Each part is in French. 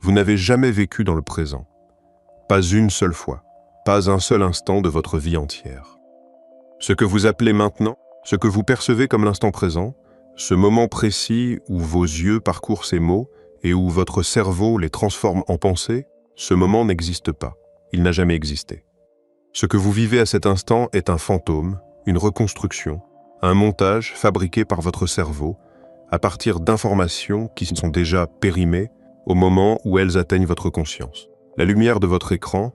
Vous n'avez jamais vécu dans le présent. Pas une seule fois, pas un seul instant de votre vie entière. Ce que vous appelez maintenant, ce que vous percevez comme l'instant présent, ce moment précis où vos yeux parcourent ces mots et où votre cerveau les transforme en pensées, ce moment n'existe pas. Il n'a jamais existé. Ce que vous vivez à cet instant est un fantôme, une reconstruction, un montage fabriqué par votre cerveau à partir d'informations qui sont déjà périmées au moment où elles atteignent votre conscience. La lumière de votre écran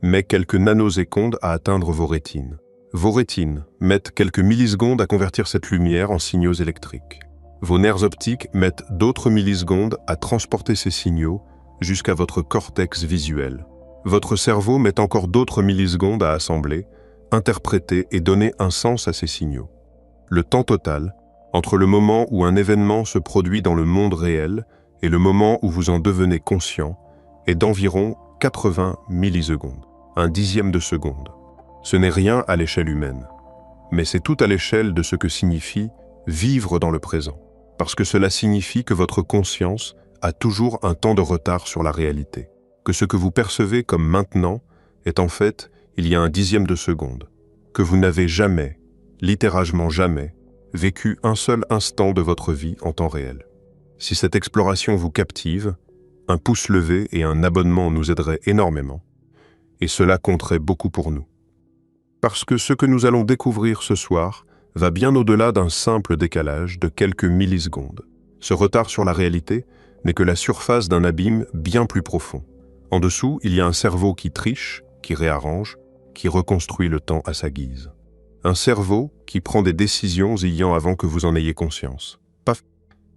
met quelques nanosecondes à atteindre vos rétines. Vos rétines mettent quelques millisecondes à convertir cette lumière en signaux électriques. Vos nerfs optiques mettent d'autres millisecondes à transporter ces signaux jusqu'à votre cortex visuel. Votre cerveau met encore d'autres millisecondes à assembler, interpréter et donner un sens à ces signaux. Le temps total, entre le moment où un événement se produit dans le monde réel et le moment où vous en devenez conscient, est d'environ 80 millisecondes, un dixième de seconde. Ce n'est rien à l'échelle humaine, mais c'est tout à l'échelle de ce que signifie vivre dans le présent, parce que cela signifie que votre conscience a toujours un temps de retard sur la réalité, que ce que vous percevez comme maintenant est en fait il y a un dixième de seconde, que vous n'avez jamais, littéralement jamais, vécu un seul instant de votre vie en temps réel. Si cette exploration vous captive, un pouce levé et un abonnement nous aideraient énormément, et cela compterait beaucoup pour nous. Parce que ce que nous allons découvrir ce soir va bien au-delà d'un simple décalage de quelques millisecondes. Ce retard sur la réalité n'est que la surface d'un abîme bien plus profond. En dessous, il y a un cerveau qui triche, qui réarrange, qui reconstruit le temps à sa guise. Un cerveau qui prend des décisions ayant avant que vous en ayez conscience. Paf.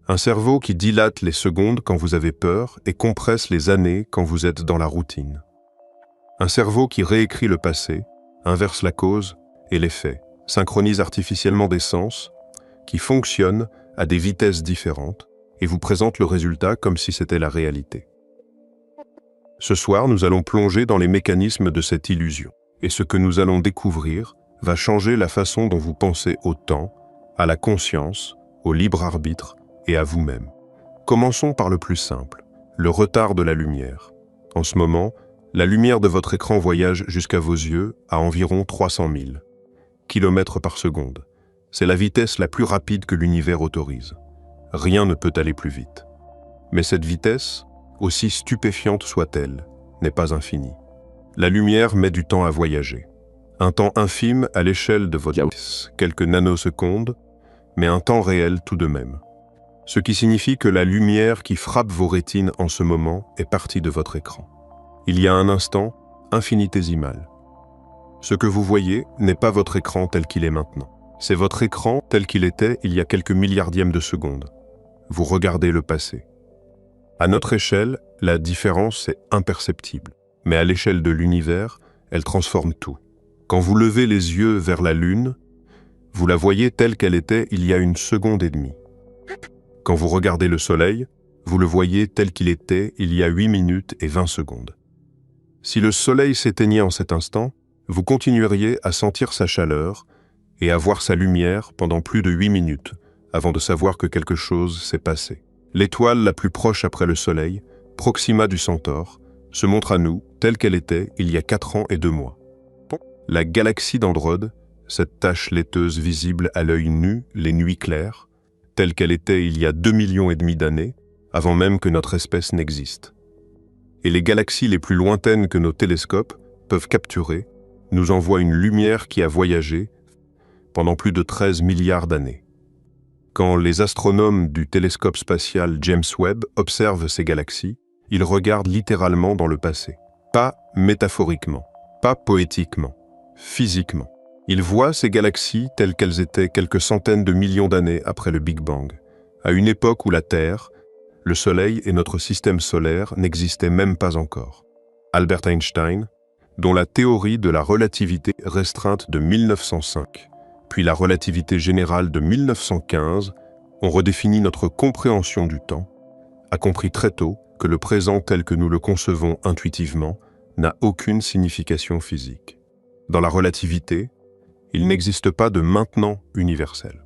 Un cerveau qui dilate les secondes quand vous avez peur et compresse les années quand vous êtes dans la routine. Un cerveau qui réécrit le passé, inverse la cause et l'effet, synchronise artificiellement des sens, qui fonctionnent à des vitesses différentes et vous présente le résultat comme si c'était la réalité. Ce soir, nous allons plonger dans les mécanismes de cette illusion. Et ce que nous allons découvrir va changer la façon dont vous pensez au temps, à la conscience, au libre arbitre et à vous-même. Commençons par le plus simple, le retard de la lumière. En ce moment, la lumière de votre écran voyage jusqu'à vos yeux à environ 300 000 km par seconde. C'est la vitesse la plus rapide que l'univers autorise. Rien ne peut aller plus vite. Mais cette vitesse, aussi stupéfiante soit-elle, n'est pas infinie. La lumière met du temps à voyager. Un temps infime à l'échelle de votre vitesse, quelques nanosecondes, mais un temps réel tout de même. Ce qui signifie que la lumière qui frappe vos rétines en ce moment est partie de votre écran. Il y a un instant infinitésimal. Ce que vous voyez n'est pas votre écran tel qu'il est maintenant. C'est votre écran tel qu'il était il y a quelques milliardièmes de secondes. Vous regardez le passé. À notre échelle, la différence est imperceptible. Mais à l'échelle de l'univers, elle transforme tout. Quand vous levez les yeux vers la Lune, vous la voyez telle qu'elle était il y a 1 seconde et demie. Quand vous regardez le Soleil, vous le voyez tel qu'il était il y a 8 minutes et 20 secondes. Si le Soleil s'éteignait en cet instant, vous continueriez à sentir sa chaleur et à voir sa lumière pendant plus de 8 minutes avant de savoir que quelque chose s'est passé. L'étoile la plus proche après le Soleil, Proxima du Centaure, se montre à nous telle qu'elle était il y a 4 ans et 2 mois. La galaxie d'Androde, cette tache laiteuse visible à l'œil nu les nuits claires, telle qu'elle était il y a 2,5 millions d'années, avant même que notre espèce n'existe. Et les galaxies les plus lointaines que nos télescopes peuvent capturer nous envoient une lumière qui a voyagé pendant plus de 13 milliards d'années. Quand les astronomes du télescope spatial James Webb observent ces galaxies, ils regardent littéralement dans le passé. Pas métaphoriquement, pas poétiquement, physiquement. Ils voient ces galaxies telles qu'elles étaient quelques centaines de millions d'années après le Big Bang, à une époque où la Terre, le Soleil et notre système solaire n'existaient même pas encore. Albert Einstein, dont la théorie de la relativité restreinte de 1905, puis la relativité générale de 1915, ont redéfini notre compréhension du temps, a compris très tôt que le présent tel que nous le concevons intuitivement n'a aucune signification physique. Dans la relativité, il n'existe pas de maintenant universel.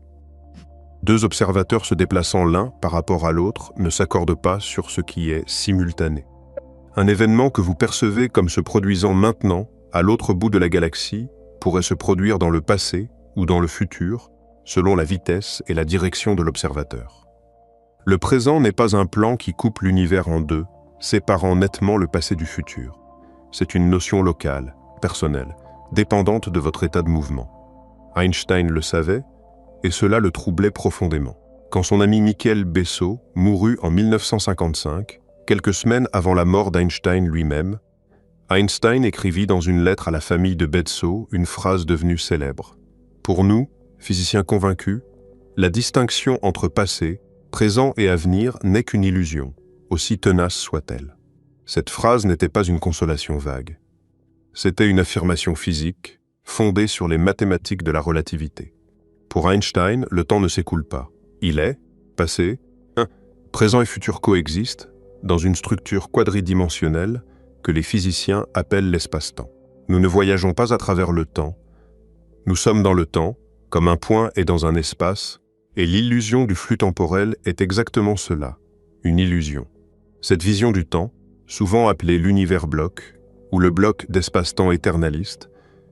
2 observateurs se déplaçant l'un par rapport à l'autre ne s'accordent pas sur ce qui est simultané. Un événement que vous percevez comme se produisant maintenant, à l'autre bout de la galaxie, pourrait se produire dans le passé ou dans le futur, selon la vitesse et la direction de l'observateur. Le présent n'est pas un plan qui coupe l'univers en deux, séparant nettement le passé du futur. C'est une notion locale, personnelle, dépendante de votre état de mouvement. Einstein le savait, et cela le troublait profondément. Quand son ami Michael Bessot mourut en 1955, quelques semaines avant la mort d'Einstein lui-même, Einstein écrivit dans une lettre à la famille de Bessot une phrase devenue célèbre. Pour nous, physiciens convaincus, la distinction entre passé, présent et avenir n'est qu'une illusion, aussi tenace soit-elle. Cette phrase n'était pas une consolation vague. C'était une affirmation physique, fondée sur les mathématiques de la relativité. Pour Einstein, le temps ne s'écoule pas. Il est, passé, présent et futur coexistent dans une structure quadridimensionnelle que les physiciens appellent l'espace-temps. Nous ne voyageons pas à travers le temps. Nous sommes dans le temps, comme un point est dans un espace, et l'illusion du flux temporel est exactement cela, une illusion. Cette vision du temps, souvent appelée l'univers-bloc, ou le bloc d'espace-temps éternaliste,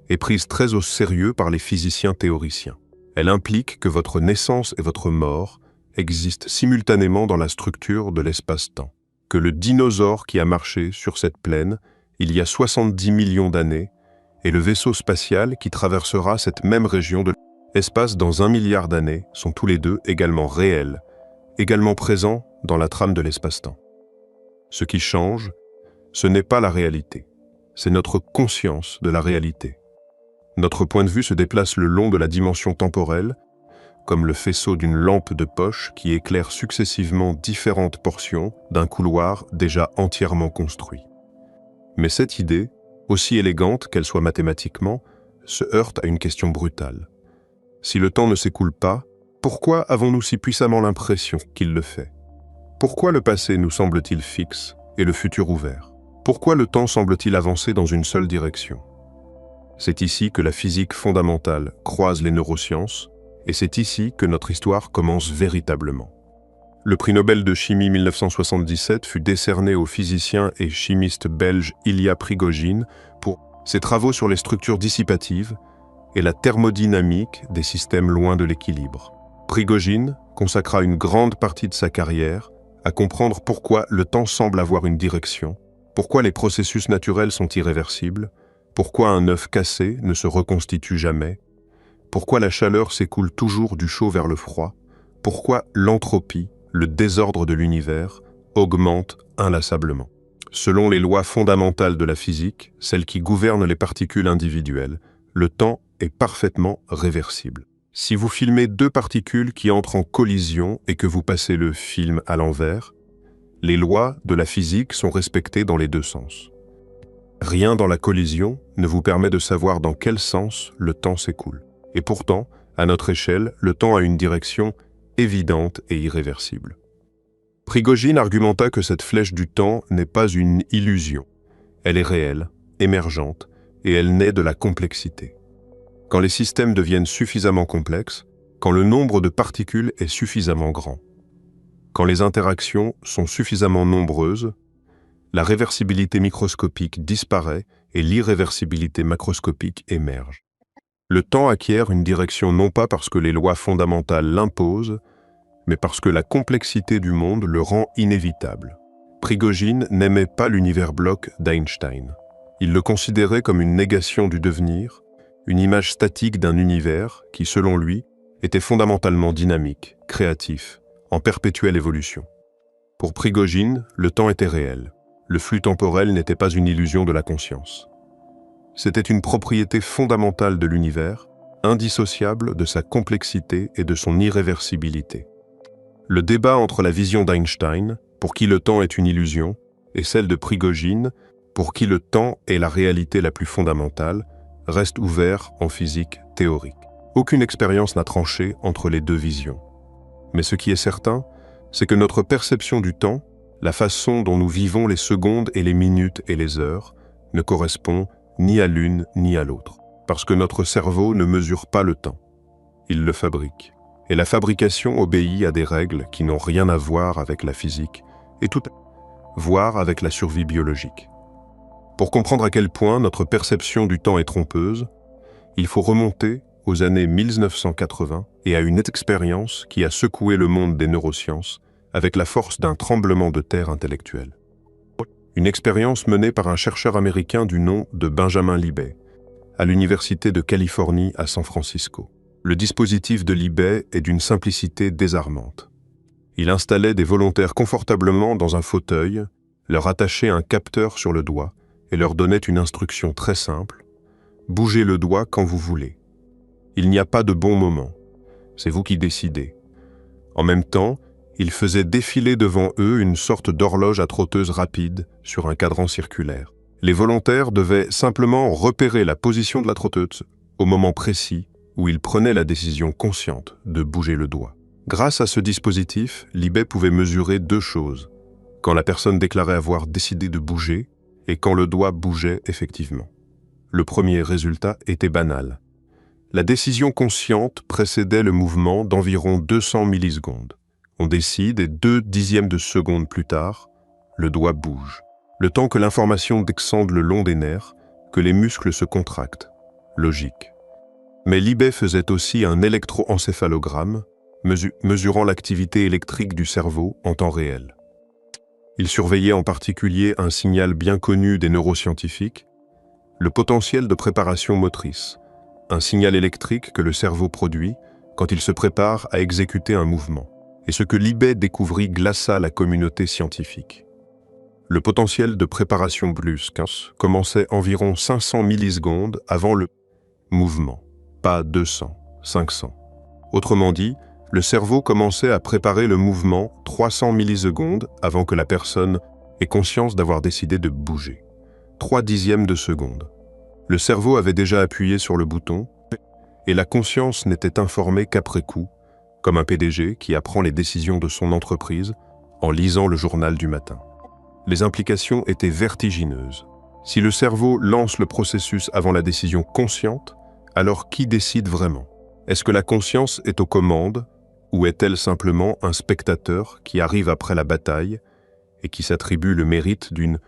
est prise très au sérieux par les physiciens théoriciens. Elle implique que votre naissance et votre mort existent simultanément dans la structure de l'espace-temps, que le dinosaure qui a marché sur cette plaine il y a 70 millions d'années et le vaisseau spatial qui traversera cette même région de l'espace dans 1 milliard d'années sont tous les deux également réels, également présents dans la trame de l'espace-temps. Ce qui change, ce n'est pas la réalité, c'est notre conscience de la réalité. Notre point de vue se déplace le long de la dimension temporelle, comme le faisceau d'une lampe de poche qui éclaire successivement différentes portions d'un couloir déjà entièrement construit. Mais cette idée, aussi élégante qu'elle soit mathématiquement, se heurte à une question brutale. Si le temps ne s'écoule pas, pourquoi avons-nous si puissamment l'impression qu'il le fait? Pourquoi le passé nous semble-t-il fixe et le futur ouvert? Pourquoi le temps semble-t-il avancer dans une seule direction? C'est ici que la physique fondamentale croise les neurosciences, et c'est ici que notre histoire commence véritablement. Le prix Nobel de chimie 1977 fut décerné au physicien et chimiste belge Ilya Prigogine pour ses travaux sur les structures dissipatives et la thermodynamique des systèmes loin de l'équilibre. Prigogine consacra une grande partie de sa carrière à comprendre pourquoi le temps semble avoir une direction, pourquoi les processus naturels sont irréversibles, pourquoi un œuf cassé ne se reconstitue jamais, pourquoi la chaleur s'écoule toujours du chaud vers le froid, pourquoi l'entropie, le désordre de l'univers, augmente inlassablement. Selon les lois fondamentales de la physique, celles qui gouvernent les particules individuelles, le temps est parfaitement réversible. Si vous filmez deux particules qui entrent en collision et que vous passez le film à l'envers, les lois de la physique sont respectées dans les deux sens. Rien dans la collision ne vous permet de savoir dans quel sens le temps s'écoule. Et pourtant, à notre échelle, le temps a une direction évidente et irréversible. Prigogine argumenta que cette flèche du temps n'est pas une illusion. Elle est réelle, émergente, et elle naît de la complexité. Quand les systèmes deviennent suffisamment complexes, quand le nombre de particules est suffisamment grand, quand les interactions sont suffisamment nombreuses, la réversibilité microscopique disparaît et l'irréversibilité macroscopique émerge. Le temps acquiert une direction non pas parce que les lois fondamentales l'imposent, mais parce que la complexité du monde le rend inévitable. Prigogine n'aimait pas l'univers-bloc d'Einstein. Il le considérait comme une négation du devenir, une image statique d'un univers qui, selon lui, était fondamentalement dynamique, créatif, en perpétuelle évolution. Pour Prigogine, le temps était réel. Le flux temporel n'était pas une illusion de la conscience. C'était une propriété fondamentale de l'univers, indissociable de sa complexité et de son irréversibilité. Le débat entre la vision d'Einstein, pour qui le temps est une illusion, et celle de Prigogine, pour qui le temps est la réalité la plus fondamentale, reste ouvert en physique théorique. Aucune expérience n'a tranché entre les deux visions. Mais ce qui est certain, c'est que notre perception du temps, la façon dont nous vivons les secondes et les minutes et les heures, ne correspond ni à l'une ni à l'autre, parce que notre cerveau ne mesure pas le temps. Il le fabrique. Et la fabrication obéit à des règles qui n'ont rien à voir avec la physique, et tout. voire avec la survie biologique. Pour comprendre à quel point notre perception du temps est trompeuse, il faut remonter aux années 1980 et à une expérience qui a secoué le monde des neurosciences avec la force d'un tremblement de terre intellectuel. Une expérience menée par un chercheur américain du nom de Benjamin Libet, à l'Université de Californie à San Francisco. Le dispositif de Libet est d'une simplicité désarmante. Il installait des volontaires confortablement dans un fauteuil, leur attachait un capteur sur le doigt et leur donnait une instruction très simple: bougez le doigt quand vous voulez. Il n'y a pas de bon moment, c'est vous qui décidez. En même temps, il faisait défiler devant eux une sorte d'horloge à trotteuse rapide sur un cadran circulaire. Les volontaires devaient simplement repérer la position de la trotteuse au moment précis où ils prenaient la décision consciente de bouger le doigt. Grâce à ce dispositif, Libet pouvait mesurer deux choses: quand la personne déclarait avoir décidé de bouger et quand le doigt bougeait effectivement. Le premier résultat était banal. La décision consciente précédait le mouvement d'environ 200 millisecondes. On décide et 0,2 de seconde plus tard, le doigt bouge. Le temps que l'information descende le long des nerfs, que les muscles se contractent. Logique. Mais Libet faisait aussi un électroencéphalogramme, mesurant l'activité électrique du cerveau en temps réel. Il surveillait en particulier un signal bien connu des neuroscientifiques, le potentiel de préparation motrice, un signal électrique que le cerveau produit quand il se prépare à exécuter un mouvement. Et ce que Libet découvrit glaça la communauté scientifique. Le potentiel de préparation brusque commençait environ 500 millisecondes avant le mouvement, pas 200, 500. Autrement dit, le cerveau commençait à préparer le mouvement 300 millisecondes avant que la personne ait conscience d'avoir décidé de bouger. 0,3 de seconde. Le cerveau avait déjà appuyé sur le bouton et la conscience n'était informée qu'après coup, comme un PDG qui apprend les décisions de son entreprise en lisant le journal du matin. Les implications étaient vertigineuses. Si le cerveau lance le processus avant la décision consciente, alors qui décide vraiment? Est-ce que la conscience est aux commandes ou est-elle simplement un spectateur qui arrive après la bataille et qui s'attribue le mérite d'une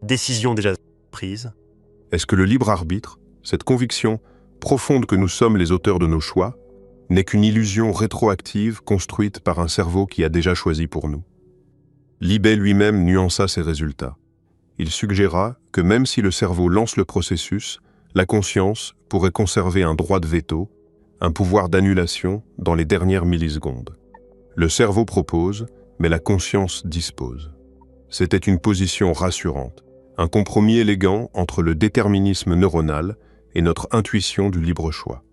décision déjà prise? Est-ce que le libre arbitre, cette conviction profonde que nous sommes les auteurs de nos choix, n'est qu'une illusion rétroactive construite par un cerveau qui a déjà choisi pour nous? Libet lui-même nuança ses résultats. Il suggéra que même si le cerveau lance le processus, la conscience pourrait conserver un droit de veto, un pouvoir d'annulation dans les dernières millisecondes. Le cerveau propose, mais la conscience dispose. C'était une position rassurante, un compromis élégant entre le déterminisme neuronal et notre intuition du libre choix.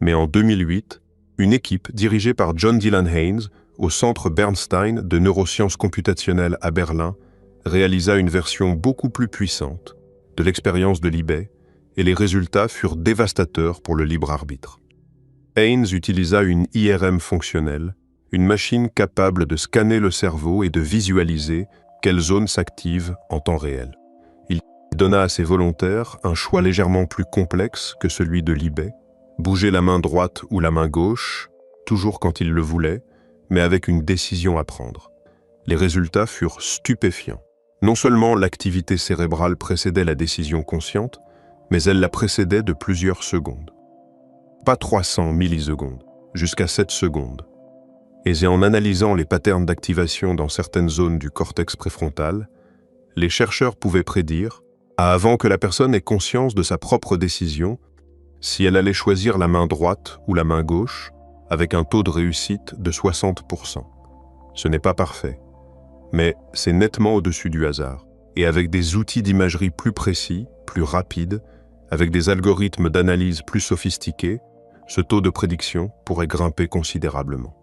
Mais en 2008, une équipe dirigée par John Dylan Haynes au Centre Bernstein de neurosciences computationnelles à Berlin réalisa une version beaucoup plus puissante de l'expérience de Libet et les résultats furent dévastateurs pour le libre arbitre. Haynes utilisa une IRM fonctionnelle, une machine capable de scanner le cerveau et de visualiser quelles zones s'activent en temps réel. Il donna à ses volontaires un choix légèrement plus complexe que celui de Libet: bouger la main droite ou la main gauche, toujours quand il le voulait, mais avec une décision à prendre. Les résultats furent stupéfiants. Non seulement l'activité cérébrale précédait la décision consciente, mais elle la précédait de plusieurs secondes. Pas 300 millisecondes, jusqu'à 7 secondes. Et en analysant les patterns d'activation dans certaines zones du cortex préfrontal, les chercheurs pouvaient prédire, avant que la personne ait conscience de sa propre décision, si elle allait choisir la main droite ou la main gauche, avec un taux de réussite de 60%. Ce n'est pas parfait, mais c'est nettement au-dessus du hasard. Et avec des outils d'imagerie plus précis, plus rapides, avec des algorithmes d'analyse plus sophistiqués, ce taux de prédiction pourrait grimper considérablement.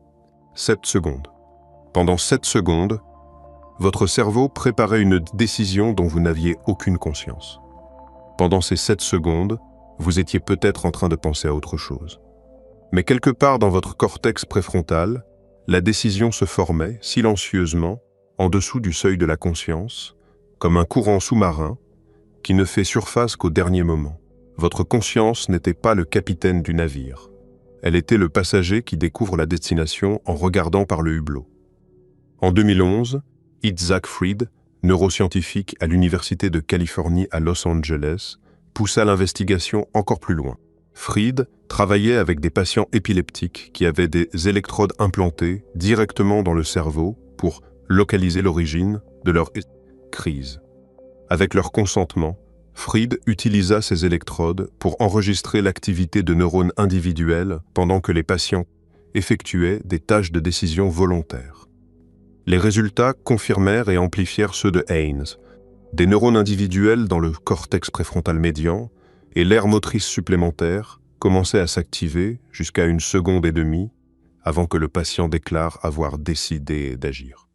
7 secondes. Pendant 7 secondes, votre cerveau préparait une décision dont vous n'aviez aucune conscience. Pendant ces 7 secondes, vous étiez peut-être en train de penser à autre chose. Mais quelque part dans votre cortex préfrontal, la décision se formait silencieusement en dessous du seuil de la conscience, comme un courant sous-marin qui ne fait surface qu'au dernier moment. Votre conscience n'était pas le capitaine du navire. Elle était le passager qui découvre la destination en regardant par le hublot. En 2011, Itzhak Fried neuroscientifique à l'Université de Californie à Los Angeles, poussa l'investigation encore plus loin. Fried travaillait avec des patients épileptiques qui avaient des électrodes implantées directement dans le cerveau pour localiser l'origine de leur crise. Avec leur consentement, Fried utilisa ces électrodes pour enregistrer l'activité de neurones individuels pendant que les patients effectuaient des tâches de décision volontaires. Les résultats confirmèrent et amplifièrent ceux de Haynes. Des neurones individuels dans le cortex préfrontal médian et l'aire motrice supplémentaire commençaient à s'activer jusqu'à 1 seconde et demie avant que le patient déclare avoir décidé d'agir.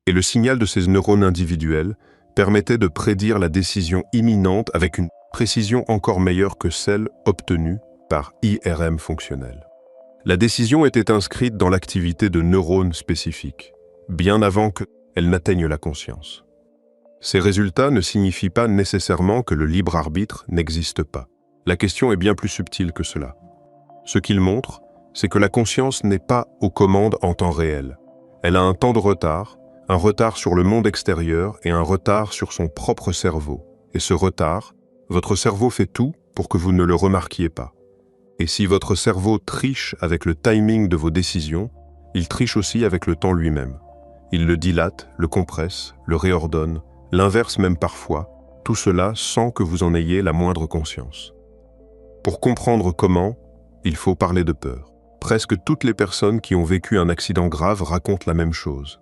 Et le signal de ces neurones individuels permettait de prédire la décision imminente avec une précision encore meilleure que celle obtenue par IRM fonctionnel. La décision était inscrite dans l'activité de neurones spécifiques, bien avant qu'elle n'atteigne la conscience. Ces résultats ne signifient pas nécessairement que le libre arbitre n'existe pas. La question est bien plus subtile que cela. Ce qu'ils montrent, c'est que la conscience n'est pas aux commandes en temps réel. Elle a un temps de retard, un retard sur le monde extérieur et un retard sur son propre cerveau. Et ce retard, votre cerveau fait tout pour que vous ne le remarquiez pas. Et si votre cerveau triche avec le timing de vos décisions, il triche aussi avec le temps lui-même. Il le dilate, le compresse, le réordonne, l'inverse même parfois, tout cela sans que vous en ayez la moindre conscience. Pour comprendre comment, il faut parler de peur. Presque toutes les personnes qui ont vécu un accident grave racontent la même chose.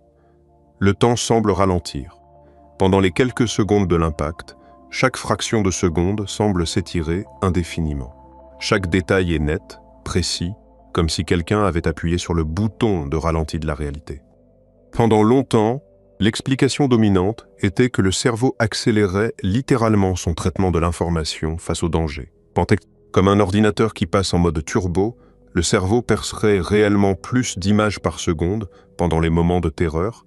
Le temps semble ralentir. Pendant les quelques secondes de l'impact, chaque fraction de seconde semble s'étirer indéfiniment. Chaque détail est net, précis, comme si quelqu'un avait appuyé sur le bouton de ralenti de la réalité. Pendant longtemps, l'explication dominante était que le cerveau accélérait littéralement son traitement de l'information face au danger. Comme un ordinateur qui passe en mode turbo, le cerveau percerait réellement plus d'images par seconde pendant les moments de terreur,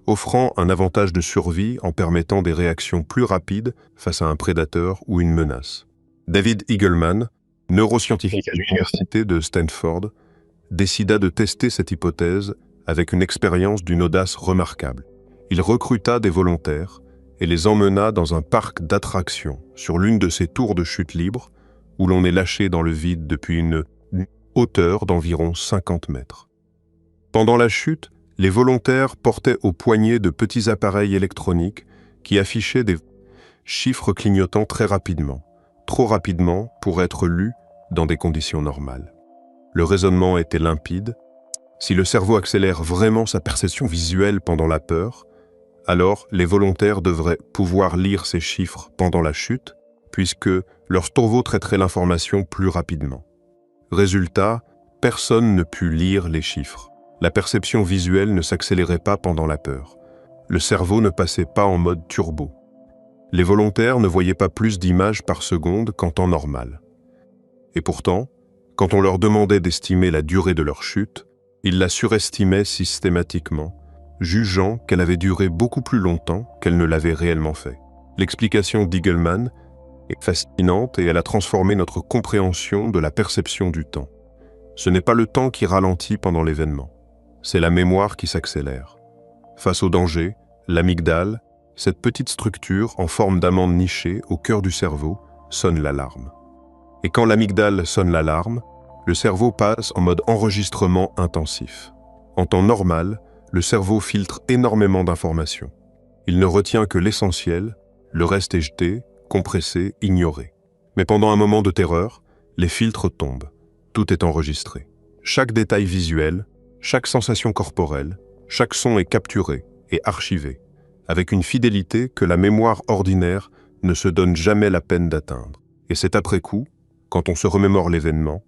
offrant un avantage de survie en permettant des réactions plus rapides face à un prédateur ou une menace. David Eagleman, neuroscientifique à l'université de Stanford, décida de tester cette hypothèse avec une expérience d'une audace remarquable. Il recruta des volontaires et les emmena dans un parc d'attractions sur l'une de ces tours de chute libre où l'on est lâché dans le vide depuis une hauteur d'environ 50 mètres. Pendant la chute, les volontaires portaient au poignet de petits appareils électroniques qui affichaient des chiffres clignotants très rapidement, trop rapidement pour être lus dans des conditions normales. Le raisonnement était limpide. Si le cerveau accélère vraiment sa perception visuelle pendant la peur, alors les volontaires devraient pouvoir lire ces chiffres pendant la chute, puisque leur cerveau traiterait l'information plus rapidement. Résultat, personne ne put lire les chiffres. La perception visuelle ne s'accélérait pas pendant la peur. Le cerveau ne passait pas en mode turbo. Les volontaires ne voyaient pas plus d'images par seconde qu'en temps normal. Et pourtant, quand on leur demandait d'estimer la durée de leur chute, ils la surestimaient systématiquement, jugeant qu'elle avait duré beaucoup plus longtemps qu'elle ne l'avait réellement fait. L'explication d'Eagleman est fascinante et elle a transformé notre compréhension de la perception du temps. Ce n'est pas le temps qui ralentit pendant l'événement, c'est la mémoire qui s'accélère. Face au danger, l'amygdale, cette petite structure en forme d'amande nichée au cœur du cerveau, sonne l'alarme. Et quand l'amygdale sonne l'alarme, le cerveau passe en mode enregistrement intensif. En temps normal, le cerveau filtre énormément d'informations. Il ne retient que l'essentiel, le reste est jeté, compressé, ignoré. Mais pendant un moment de terreur, les filtres tombent. Tout est enregistré. Chaque détail visuel, chaque sensation corporelle, chaque son est capturé et archivé, avec une fidélité que la mémoire ordinaire ne se donne jamais la peine d'atteindre. Et c'est après coup, quand on se remémore l'événement,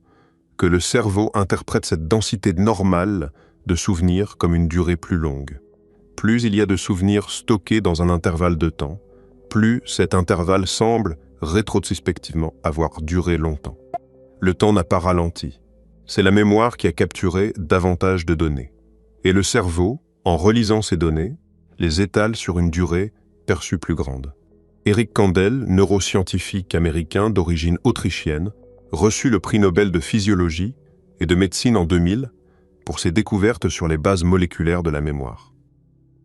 que le cerveau interprète cette densité normale de souvenirs comme une durée plus longue. Plus il y a de souvenirs stockés dans un intervalle de temps, plus cet intervalle semble rétrospectivement avoir duré longtemps. Le temps n'a pas ralenti. C'est la mémoire qui a capturé davantage de données. Et le cerveau, en relisant ces données, les étale sur une durée perçue plus grande. Eric Kandel, neuroscientifique américain d'origine autrichienne, reçut le prix Nobel de physiologie et de médecine en 2000 pour ses découvertes sur les bases moléculaires de la mémoire.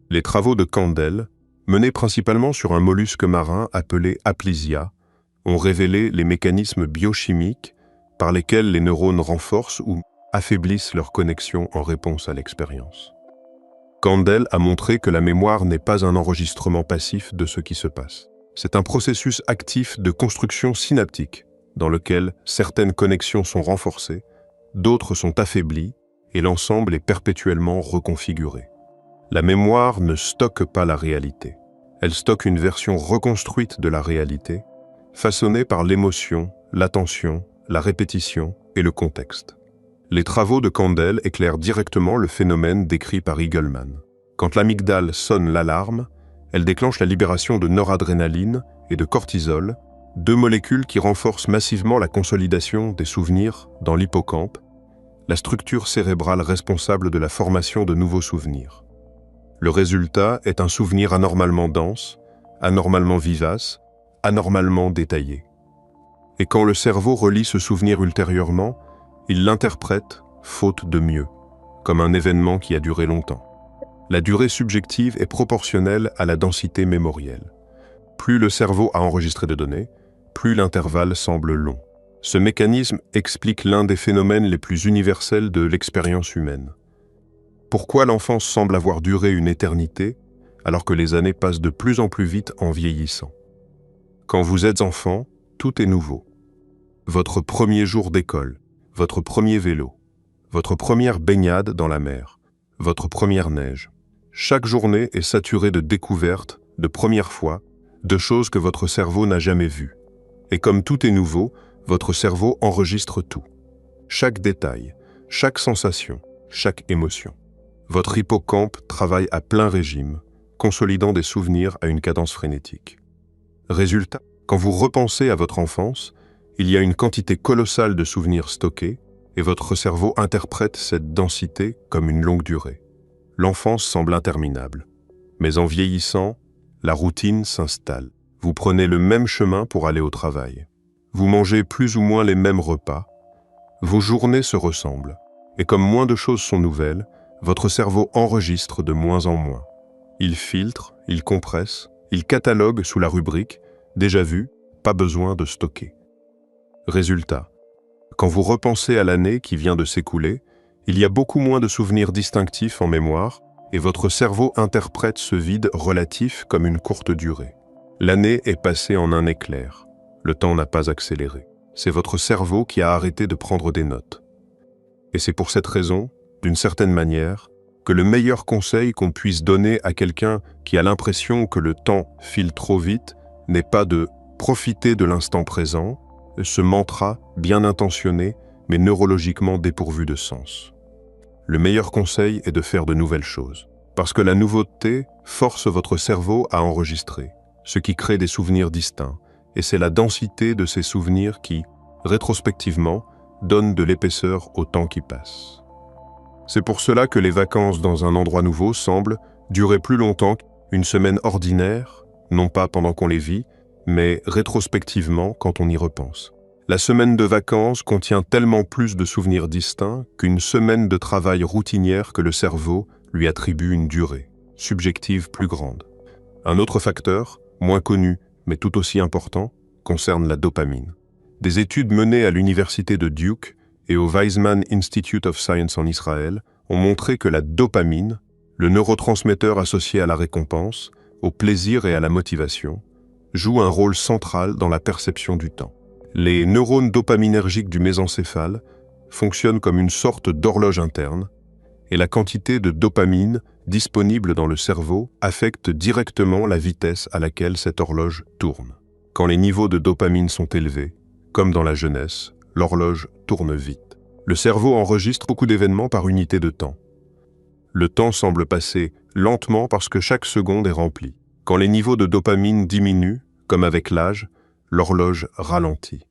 Les travaux de Kandel menées principalement sur un mollusque marin appelé Aplysia, ont révélé les mécanismes biochimiques par lesquels les neurones renforcent ou affaiblissent leur connexion en réponse à l'expérience. Candel a montré que la mémoire n'est pas un enregistrement passif de ce qui se passe. C'est un processus actif de construction synaptique dans lequel certaines connexions sont renforcées, d'autres sont affaiblies et l'ensemble est perpétuellement reconfiguré. La mémoire ne stocke pas la réalité. Elle stocke une version reconstruite de la réalité, façonnée par l'émotion, l'attention, la répétition et le contexte. Les travaux de Candel éclairent directement le phénomène décrit par Eagleman. Quand l'amygdale sonne l'alarme, elle déclenche la libération de noradrénaline et de cortisol, deux molécules qui renforcent massivement la consolidation des souvenirs dans l'hippocampe, la structure cérébrale responsable de la formation de nouveaux souvenirs. Le résultat est un souvenir anormalement dense, anormalement vivace, anormalement détaillé. Et quand le cerveau relit ce souvenir ultérieurement, il l'interprète, faute de mieux, comme un événement qui a duré longtemps. La durée subjective est proportionnelle à la densité mémorielle. Plus le cerveau a enregistré de données, plus l'intervalle semble long. Ce mécanisme explique l'un des phénomènes les plus universels de l'expérience humaine. Pourquoi l'enfance semble avoir duré une éternité, alors que les années passent de plus en plus vite en vieillissant? Quand vous êtes enfant, tout est nouveau. Votre premier jour d'école, votre premier vélo, votre première baignade dans la mer, votre première neige. Chaque journée est saturée de découvertes, de premières fois, de choses que votre cerveau n'a jamais vues. Et comme tout est nouveau, votre cerveau enregistre tout. Chaque détail, chaque sensation, chaque émotion. Votre hippocampe travaille à plein régime, consolidant des souvenirs à une cadence frénétique. Résultat, quand vous repensez à votre enfance, il y a une quantité colossale de souvenirs stockés et votre cerveau interprète cette densité comme une longue durée. L'enfance semble interminable, mais en vieillissant, la routine s'installe. Vous prenez le même chemin pour aller au travail. Vous mangez plus ou moins les mêmes repas. Vos journées se ressemblent, et comme moins de choses sont nouvelles, votre cerveau enregistre de moins en moins. Il filtre, il compresse, il catalogue sous la rubrique « Déjà vu, pas besoin de stocker ». Résultat, quand vous repensez à l'année qui vient de s'écouler, il y a beaucoup moins de souvenirs distinctifs en mémoire et votre cerveau interprète ce vide relatif comme une courte durée. L'année est passée en un éclair. Le temps n'a pas accéléré. C'est votre cerveau qui a arrêté de prendre des notes. Et c'est pour cette raison, d'une certaine manière, que le meilleur conseil qu'on puisse donner à quelqu'un qui a l'impression que le temps file trop vite n'est pas de profiter de l'instant présent, ce mantra bien intentionné mais neurologiquement dépourvu de sens. Le meilleur conseil est de faire de nouvelles choses, parce que la nouveauté force votre cerveau à enregistrer, ce qui crée des souvenirs distincts, et c'est la densité de ces souvenirs qui, rétrospectivement, donne de l'épaisseur au temps qui passe. C'est pour cela que les vacances dans un endroit nouveau semblent durer plus longtemps qu'une semaine ordinaire, non pas pendant qu'on les vit, mais rétrospectivement quand on y repense. La semaine de vacances contient tellement plus de souvenirs distincts qu'une semaine de travail routinière que le cerveau lui attribue une durée subjective plus grande. Un autre facteur, moins connu mais tout aussi important, concerne la dopamine. Des études menées à l'université de Duke et au Weizmann Institute of Science en Israël ont montré que la dopamine, le neurotransmetteur associé à la récompense, au plaisir et à la motivation, joue un rôle central dans la perception du temps. Les neurones dopaminergiques du mésencéphale fonctionnent comme une sorte d'horloge interne, et la quantité de dopamine disponible dans le cerveau affecte directement la vitesse à laquelle cette horloge tourne. Quand les niveaux de dopamine sont élevés, comme dans la jeunesse, l'horloge tourne vite. Le cerveau enregistre beaucoup d'événements par unité de temps. Le temps semble passer lentement parce que chaque seconde est remplie. Quand les niveaux de dopamine diminuent, comme avec l'âge, l'horloge ralentit.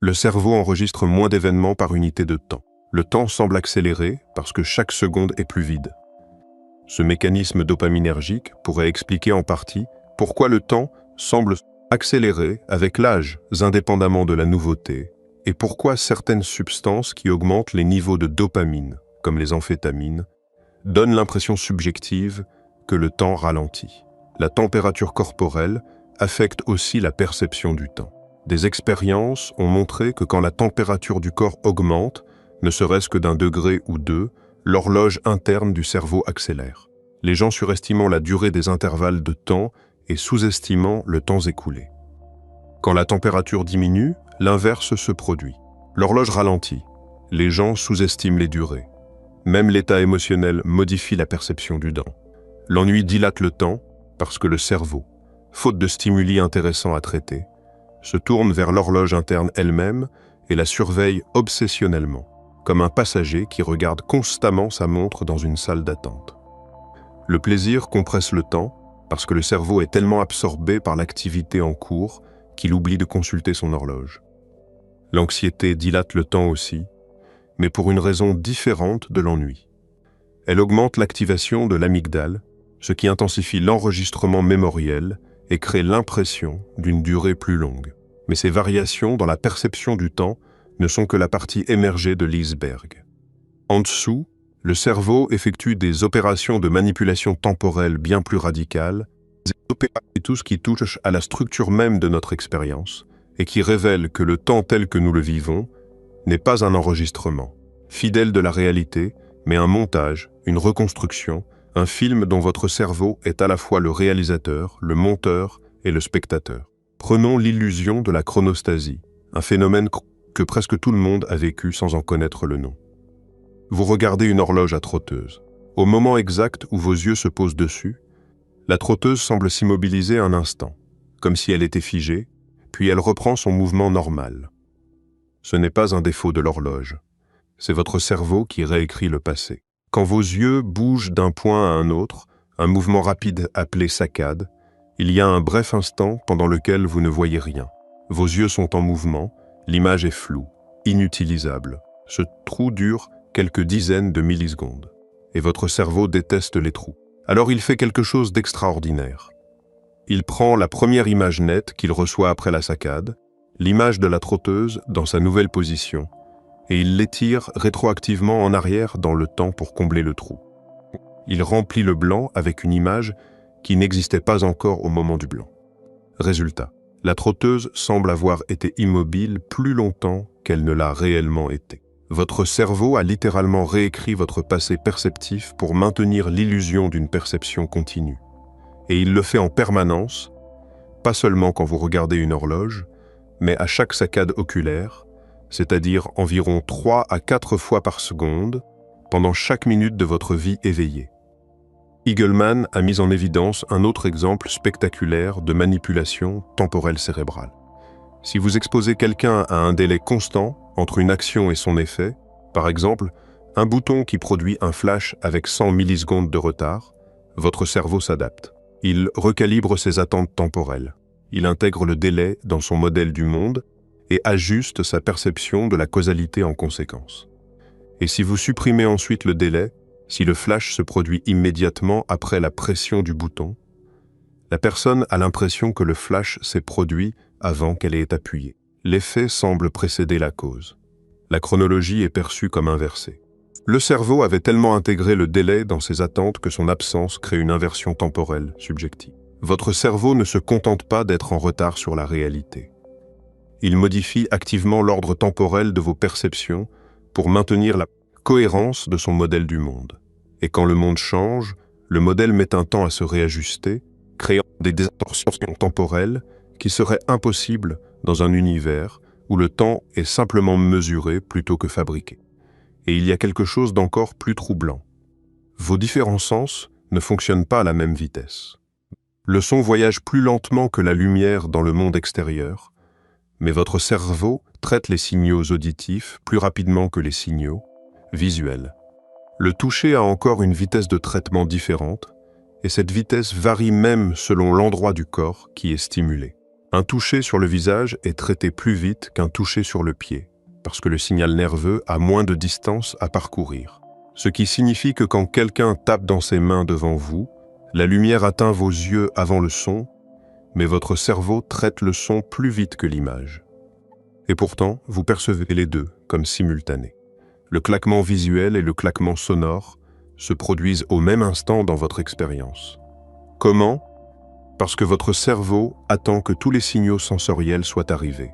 Le cerveau enregistre moins d'événements par unité de temps. Le temps semble accélérer parce que chaque seconde est plus vide. Ce mécanisme dopaminergique pourrait expliquer en partie pourquoi le temps semble accélérer avec l'âge, indépendamment de la nouveauté, et pourquoi certaines substances qui augmentent les niveaux de dopamine, comme les amphétamines, donnent l'impression subjective que le temps ralentit. la température corporelle affecte aussi la perception du temps. Des expériences ont montré que quand la température du corps augmente, ne serait-ce que d'1 degré ou 2, l'horloge interne du cerveau accélère. Les gens surestimant la durée des intervalles de temps et sous-estimant le temps écoulé. Quand la température diminue, l'inverse se produit. L'horloge ralentit. Les gens sous-estiment les durées. Même l'état émotionnel modifie la perception du temps. L'ennui dilate le temps parce que le cerveau, faute de stimuli intéressants à traiter, se tourne vers l'horloge interne elle-même et la surveille obsessionnellement, comme un passager qui regarde constamment sa montre dans une salle d'attente. Le plaisir compresse le temps parce que le cerveau est tellement absorbé par l'activité en cours qu'il oublie de consulter son horloge. L'anxiété dilate le temps aussi, mais pour une raison différente de l'ennui. Elle augmente l'activation de l'amygdale, ce qui intensifie l'enregistrement mémoriel et crée l'impression d'une durée plus longue. Mais ces variations dans la perception du temps ne sont que la partie émergée de l'iceberg. En dessous, le cerveau effectue des opérations de manipulation temporelle bien plus radicales, et tout ce qui touche à la structure même de notre expérience, et qui révèle que le temps tel que nous le vivons n'est pas un enregistrement, fidèle de la réalité, mais un montage, une reconstruction, un film dont votre cerveau est à la fois le réalisateur, le monteur et le spectateur. Prenons l'illusion de la chronostasie, un phénomène que presque tout le monde a vécu sans en connaître le nom. Vous regardez une horloge à trotteuse. Au moment exact où vos yeux se posent dessus, la trotteuse semble s'immobiliser un instant, comme si elle était figée, puis elle reprend son mouvement normal. Ce n'est pas un défaut de l'horloge, c'est votre cerveau qui réécrit le passé. Quand vos yeux bougent d'un point à un autre, un mouvement rapide appelé saccade, il y a un bref instant pendant lequel vous ne voyez rien. Vos yeux sont en mouvement, l'image est floue, inutilisable. Ce trou dure quelques dizaines de millisecondes, et votre cerveau déteste les trous. Alors il fait quelque chose d'extraordinaire. Il prend la première image nette qu'il reçoit après la saccade, l'image de la trotteuse dans sa nouvelle position, et il l'étire rétroactivement en arrière dans le temps pour combler le trou. Il remplit le blanc avec une image qui n'existait pas encore au moment du blanc. Résultat, la trotteuse semble avoir été immobile plus longtemps qu'elle ne l'a réellement été. Votre cerveau a littéralement réécrit votre passé perceptif pour maintenir l'illusion d'une perception continue. Et il le fait en permanence, pas seulement quand vous regardez une horloge, mais à chaque saccade oculaire, c'est-à-dire environ 3 à 4 fois par seconde, pendant chaque minute de votre vie éveillée. Eagleman a mis en évidence un autre exemple spectaculaire de manipulation temporelle cérébrale. Si vous exposez quelqu'un à un délai constant entre une action et son effet, par exemple, un bouton qui produit un flash avec 100 millisecondes de retard, votre cerveau s'adapte. Il recalibre ses attentes temporelles. Il intègre le délai dans son modèle du monde et ajuste sa perception de la causalité en conséquence. Et si vous supprimez ensuite le délai, si le flash se produit immédiatement après la pression du bouton, la personne a l'impression que le flash s'est produit avant qu'elle ait appuyé. L'effet semble précéder la cause. La chronologie est perçue comme inversée. Le cerveau avait tellement intégré le délai dans ses attentes que son absence crée une inversion temporelle subjective. Votre cerveau ne se contente pas d'être en retard sur la réalité. Il modifie activement l'ordre temporel de vos perceptions pour maintenir la cohérence de son modèle du monde. Et quand le monde change, le modèle met un temps à se réajuster, créant des distorsions temporelles qui seraient impossibles dans un univers où le temps est simplement mesuré plutôt que fabriqué. Et il y a quelque chose d'encore plus troublant. Vos différents sens ne fonctionnent pas à la même vitesse. Le son voyage plus lentement que la lumière dans le monde extérieur, mais votre cerveau traite les signaux auditifs plus rapidement que les signaux visuels. Le toucher a encore une vitesse de traitement différente, et cette vitesse varie même selon l'endroit du corps qui est stimulé. Un toucher sur le visage est traité plus vite qu'un toucher sur le pied, parce que le signal nerveux a moins de distance à parcourir. Ce qui signifie que quand quelqu'un tape dans ses mains devant vous, la lumière atteint vos yeux avant le son, mais votre cerveau traite le son plus vite que l'image. Et pourtant, vous percevez les deux comme simultanés. Le claquement visuel et le claquement sonore se produisent au même instant dans votre expérience. Comment ? Parce que votre cerveau attend que tous les signaux sensoriels soient arrivés.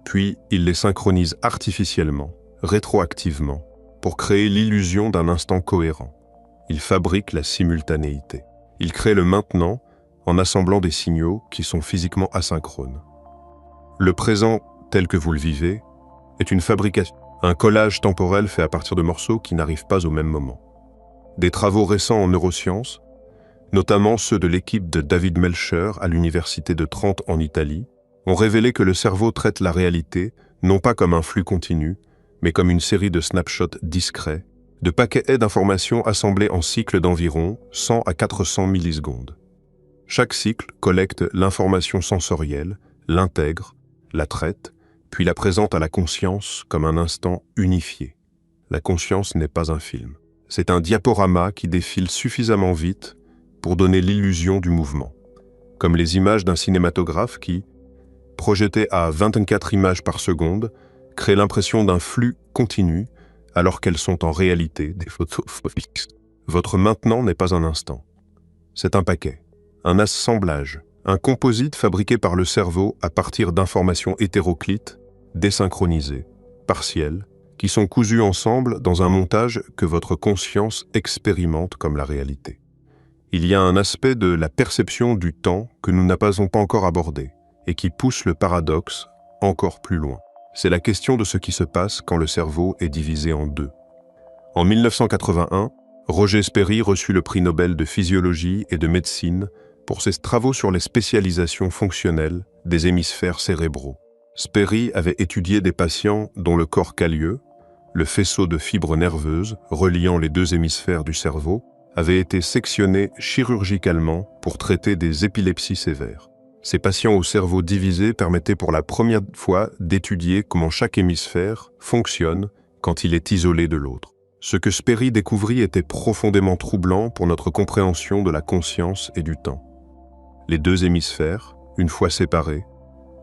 Puis, il les synchronise artificiellement, rétroactivement, pour créer l'illusion d'un instant cohérent. Il fabrique la simultanéité. Il crée le maintenant en assemblant des signaux qui sont physiquement asynchrones. Le présent, tel que vous le vivez, est une fabrication, un collage temporel fait à partir de morceaux qui n'arrivent pas au même moment. Des travaux récents en neurosciences, notamment ceux de l'équipe de David Melcher à l'université de Trente en Italie, ont révélé que le cerveau traite la réalité non pas comme un flux continu, mais comme une série de snapshots discrets, de paquets d'informations assemblés en cycles d'environ 100 à 400 millisecondes. Chaque cycle collecte l'information sensorielle, l'intègre, la traite, puis la présente à la conscience comme un instant unifié. La conscience n'est pas un film. C'est un diaporama qui défile suffisamment vite pour donner l'illusion du mouvement, comme les images d'un cinématographe qui, projetées à 24 images par seconde, créent l'impression d'un flux continu alors qu'elles sont en réalité des photos fixes. Votre maintenant n'est pas un instant. C'est un paquet, un assemblage, un composite fabriqué par le cerveau à partir d'informations hétéroclites, désynchronisées, partielles, qui sont cousues ensemble dans un montage que votre conscience expérimente comme la réalité. Il y a un aspect de la perception du temps que nous n'avons pas encore abordé et qui pousse le paradoxe encore plus loin. C'est la question de ce qui se passe quand le cerveau est divisé en deux. En 1981, Roger Sperry reçut le prix Nobel de physiologie et de médecine pour ses travaux sur les spécialisations fonctionnelles des hémisphères cérébraux. Sperry avait étudié des patients dont le corps calleux, le faisceau de fibres nerveuses reliant les deux hémisphères du cerveau, avait été sectionné chirurgicalement pour traiter des épilepsies sévères. Ces patients au cerveau divisé permettaient pour la première fois d'étudier comment chaque hémisphère fonctionne quand il est isolé de l'autre. Ce que Sperry découvrit était profondément troublant pour notre compréhension de la conscience et du temps. Les deux hémisphères, une fois séparés,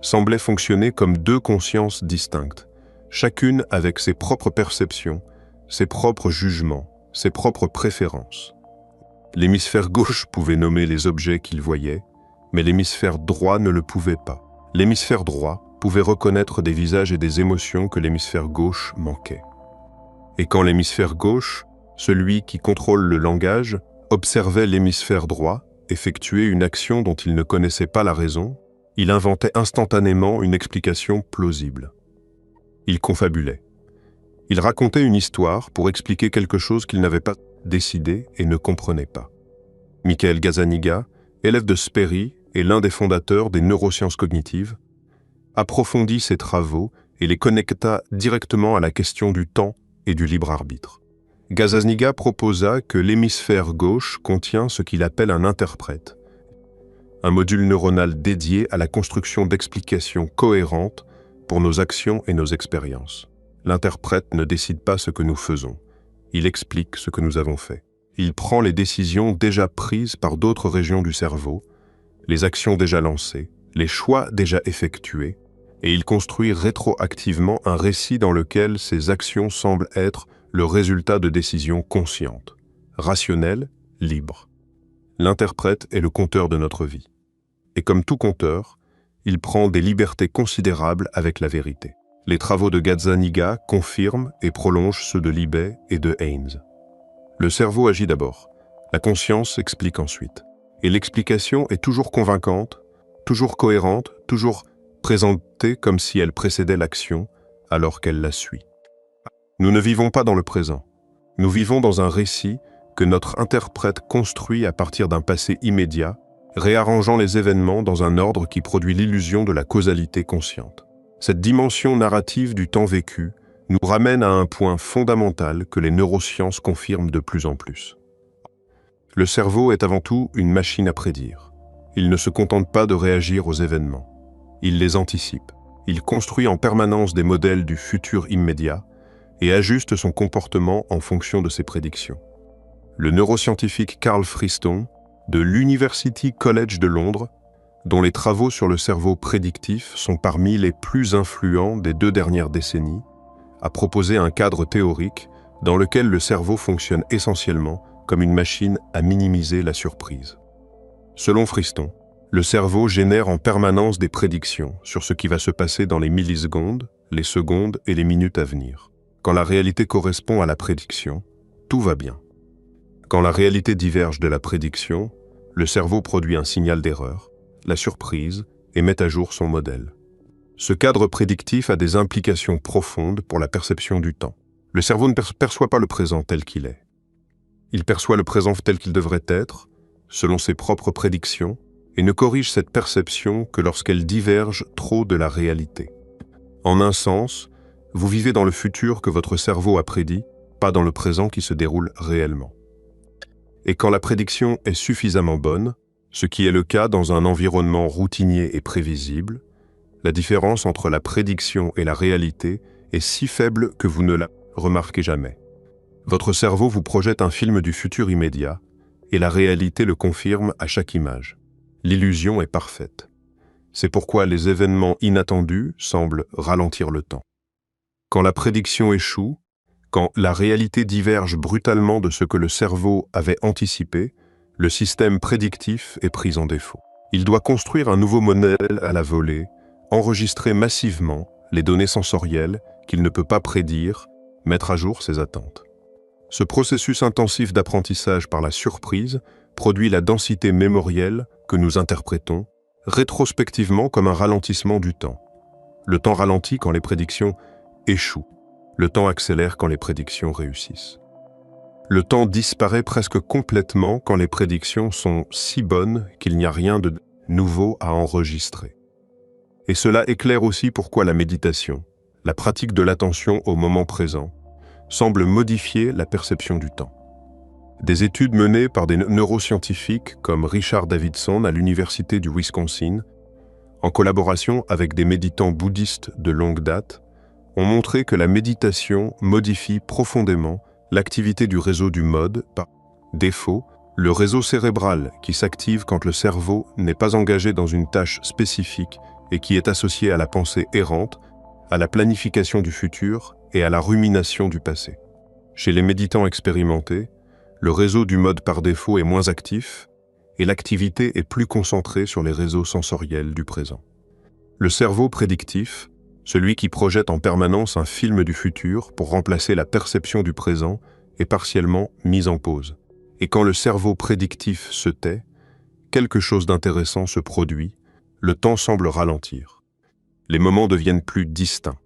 semblaient fonctionner comme deux consciences distinctes, chacune avec ses propres perceptions, ses propres jugements, ses propres préférences. L'hémisphère gauche pouvait nommer les objets qu'il voyait, mais l'hémisphère droit ne le pouvait pas. L'hémisphère droit pouvait reconnaître des visages et des émotions que l'hémisphère gauche manquait. Et quand l'hémisphère gauche, celui qui contrôle le langage, observait l'hémisphère droit effectuer une action dont il ne connaissait pas la raison, il inventait instantanément une explication plausible. Il confabulait. Il racontait une histoire pour expliquer quelque chose qu'il n'avait pas décidé et ne comprenait pas. Michael Gazzaniga, élève de Sperry et l'un des fondateurs des neurosciences cognitives, approfondit ses travaux et les connecta directement à la question du temps et du libre arbitre. Gazzaniga proposa que l'hémisphère gauche contient ce qu'il appelle un interprète, un module neuronal dédié à la construction d'explications cohérentes pour nos actions et nos expériences. L'interprète ne décide pas ce que nous faisons, il explique ce que nous avons fait. Il prend les décisions déjà prises par d'autres régions du cerveau, les actions déjà lancées, les choix déjà effectués, et il construit rétroactivement un récit dans lequel ces actions semblent être le résultat de décisions conscientes, rationnelles, libres. L'interprète est le compteur de notre vie. Et comme tout compteur, il prend des libertés considérables avec la vérité. Les travaux de Gazzaniga confirment et prolongent ceux de Libet et de Haynes. Le cerveau agit d'abord, la conscience explique ensuite. Et l'explication est toujours convaincante, toujours cohérente, toujours présentée comme si elle précédait l'action alors qu'elle la suit. Nous ne vivons pas dans le présent. Nous vivons dans un récit que notre interprète construit à partir d'un passé immédiat, réarrangeant les événements dans un ordre qui produit l'illusion de la causalité consciente. Cette dimension narrative du temps vécu nous ramène à un point fondamental que les neurosciences confirment de plus en plus. Le cerveau est avant tout une machine à prédire. Il ne se contente pas de réagir aux événements. Il les anticipe. Il construit en permanence des modèles du futur immédiat et ajuste son comportement en fonction de ses prédictions. Le neuroscientifique Carl Friston, de l'University College de Londres, dont les travaux sur le cerveau prédictif sont parmi les plus influents des 2 dernières décennies, a proposé un cadre théorique dans lequel le cerveau fonctionne essentiellement comme une machine à minimiser la surprise. Selon Friston, Le cerveau génère en permanence des prédictions sur ce qui va se passer dans les millisecondes, les secondes et les minutes à venir. Quand la réalité correspond à la prédiction, tout va bien. Quand la réalité diverge de la prédiction, le cerveau produit un signal d'erreur, la surprise, et met à jour son modèle. Ce cadre prédictif a des implications profondes pour la perception du temps. Le cerveau ne perçoit pas le présent tel qu'il est. Il perçoit le présent tel qu'il devrait être, selon ses propres prédictions, et ne corrige cette perception que lorsqu'elle diverge trop de la réalité. En un sens, vous vivez dans le futur que votre cerveau a prédit, pas dans le présent qui se déroule réellement. Et quand la prédiction est suffisamment bonne, ce qui est le cas dans un environnement routinier et prévisible, la différence entre la prédiction et la réalité est si faible que vous ne la remarquez jamais. Votre cerveau vous projette un film du futur immédiat, et la réalité le confirme à chaque image. L'illusion est parfaite. C'est pourquoi les événements inattendus semblent ralentir le temps. Quand la prédiction échoue, quand la réalité diverge brutalement de ce que le cerveau avait anticipé, le système prédictif est pris en défaut. Il doit construire un nouveau modèle à la volée, enregistrer massivement les données sensorielles qu'il ne peut pas prédire, mettre à jour ses attentes. Ce processus intensif d'apprentissage par la surprise produit la densité mémorielle que nous interprétons rétrospectivement comme un ralentissement du temps. Le temps ralentit quand les prédictions échouent. Le temps accélère quand les prédictions réussissent. Le temps disparaît presque complètement quand les prédictions sont si bonnes qu'il n'y a rien de nouveau à enregistrer. Et cela éclaire aussi pourquoi la méditation, la pratique de l'attention au moment présent, semble modifier la perception du temps. Des études menées par des neuroscientifiques comme Richard Davidson à l'Université du Wisconsin, en collaboration avec des méditants bouddhistes de longue date, ont montré que la méditation modifie profondément l'activité du réseau du mode. Par défaut, le réseau cérébral qui s'active quand le cerveau n'est pas engagé dans une tâche spécifique et qui est associé à la pensée errante, à la planification du futur et à la rumination du passé. Chez les méditants expérimentés, le réseau du mode par défaut est moins actif et l'activité est plus concentrée sur les réseaux sensoriels du présent. Le cerveau prédictif, celui qui projette en permanence un film du futur pour remplacer la perception du présent, est partiellement mis en pause. Et quand le cerveau prédictif se tait, quelque chose d'intéressant se produit, le temps semble ralentir. Les moments deviennent plus distincts.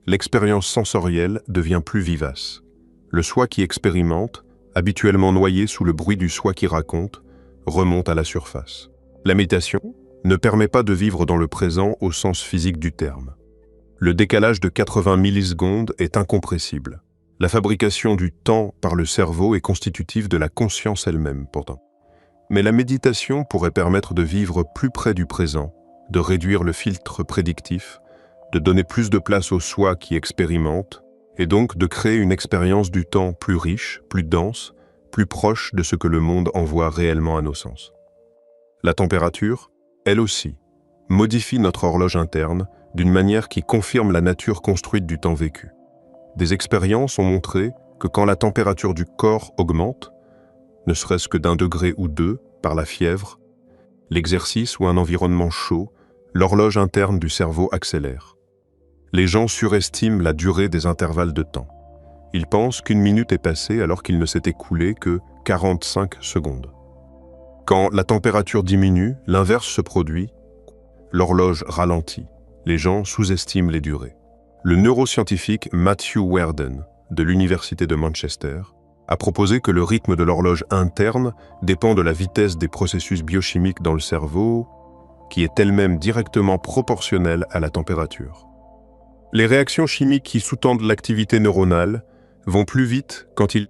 L'expérience sensorielle devient plus vivace. Le soi qui expérimente, habituellement noyé sous le bruit du soi qui raconte, remonte à la surface. La méditation ne permet pas de vivre dans le présent au sens physique du terme. Le décalage de 80 millisecondes est incompressible. La fabrication du temps par le cerveau est constitutive de la conscience elle-même, pourtant. Mais la méditation pourrait permettre de vivre plus près du présent, de réduire le filtre prédictif, de donner plus de place au soi qui expérimente, et donc de créer une expérience du temps plus riche, plus dense, plus proche de ce que le monde envoie réellement à nos sens. La température, elle aussi, modifie notre horloge interne d'une manière qui confirme la nature construite du temps vécu. Des expériences ont montré que quand la température du corps augmente, ne serait-ce que d'1 degré ou 2 par la fièvre, l'exercice ou un environnement chaud, l'horloge interne du cerveau accélère. Les gens surestiment la durée des intervalles de temps. Ils pensent qu'une minute est passée alors qu'il ne s'est écoulé que 45 secondes. Quand la température diminue, l'inverse se produit, l'horloge ralentit. Les gens sous-estiment les durées. Le neuroscientifique Matthew Werden, de l'Université de Manchester, a proposé que le rythme de l'horloge interne dépend de la vitesse des processus biochimiques dans le cerveau, qui est elle-même directement proportionnelle à la température. Les réactions chimiques qui sous-tendent l'activité neuronale vont plus vite quand il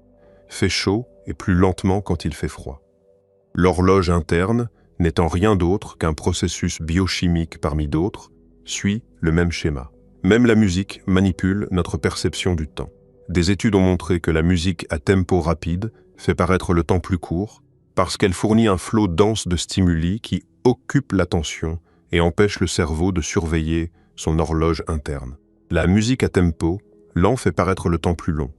fait chaud et plus lentement quand il fait froid. L'horloge interne, n'étant rien d'autre qu'un processus biochimique parmi d'autres, suit le même schéma. Même la musique manipule notre perception du temps. Des études ont montré que la musique à tempo rapide fait paraître le temps plus court parce qu'elle fournit un flot dense de stimuli qui occupe l'attention et empêche le cerveau de surveiller son horloge interne. La musique à tempo lent fait paraître le temps plus long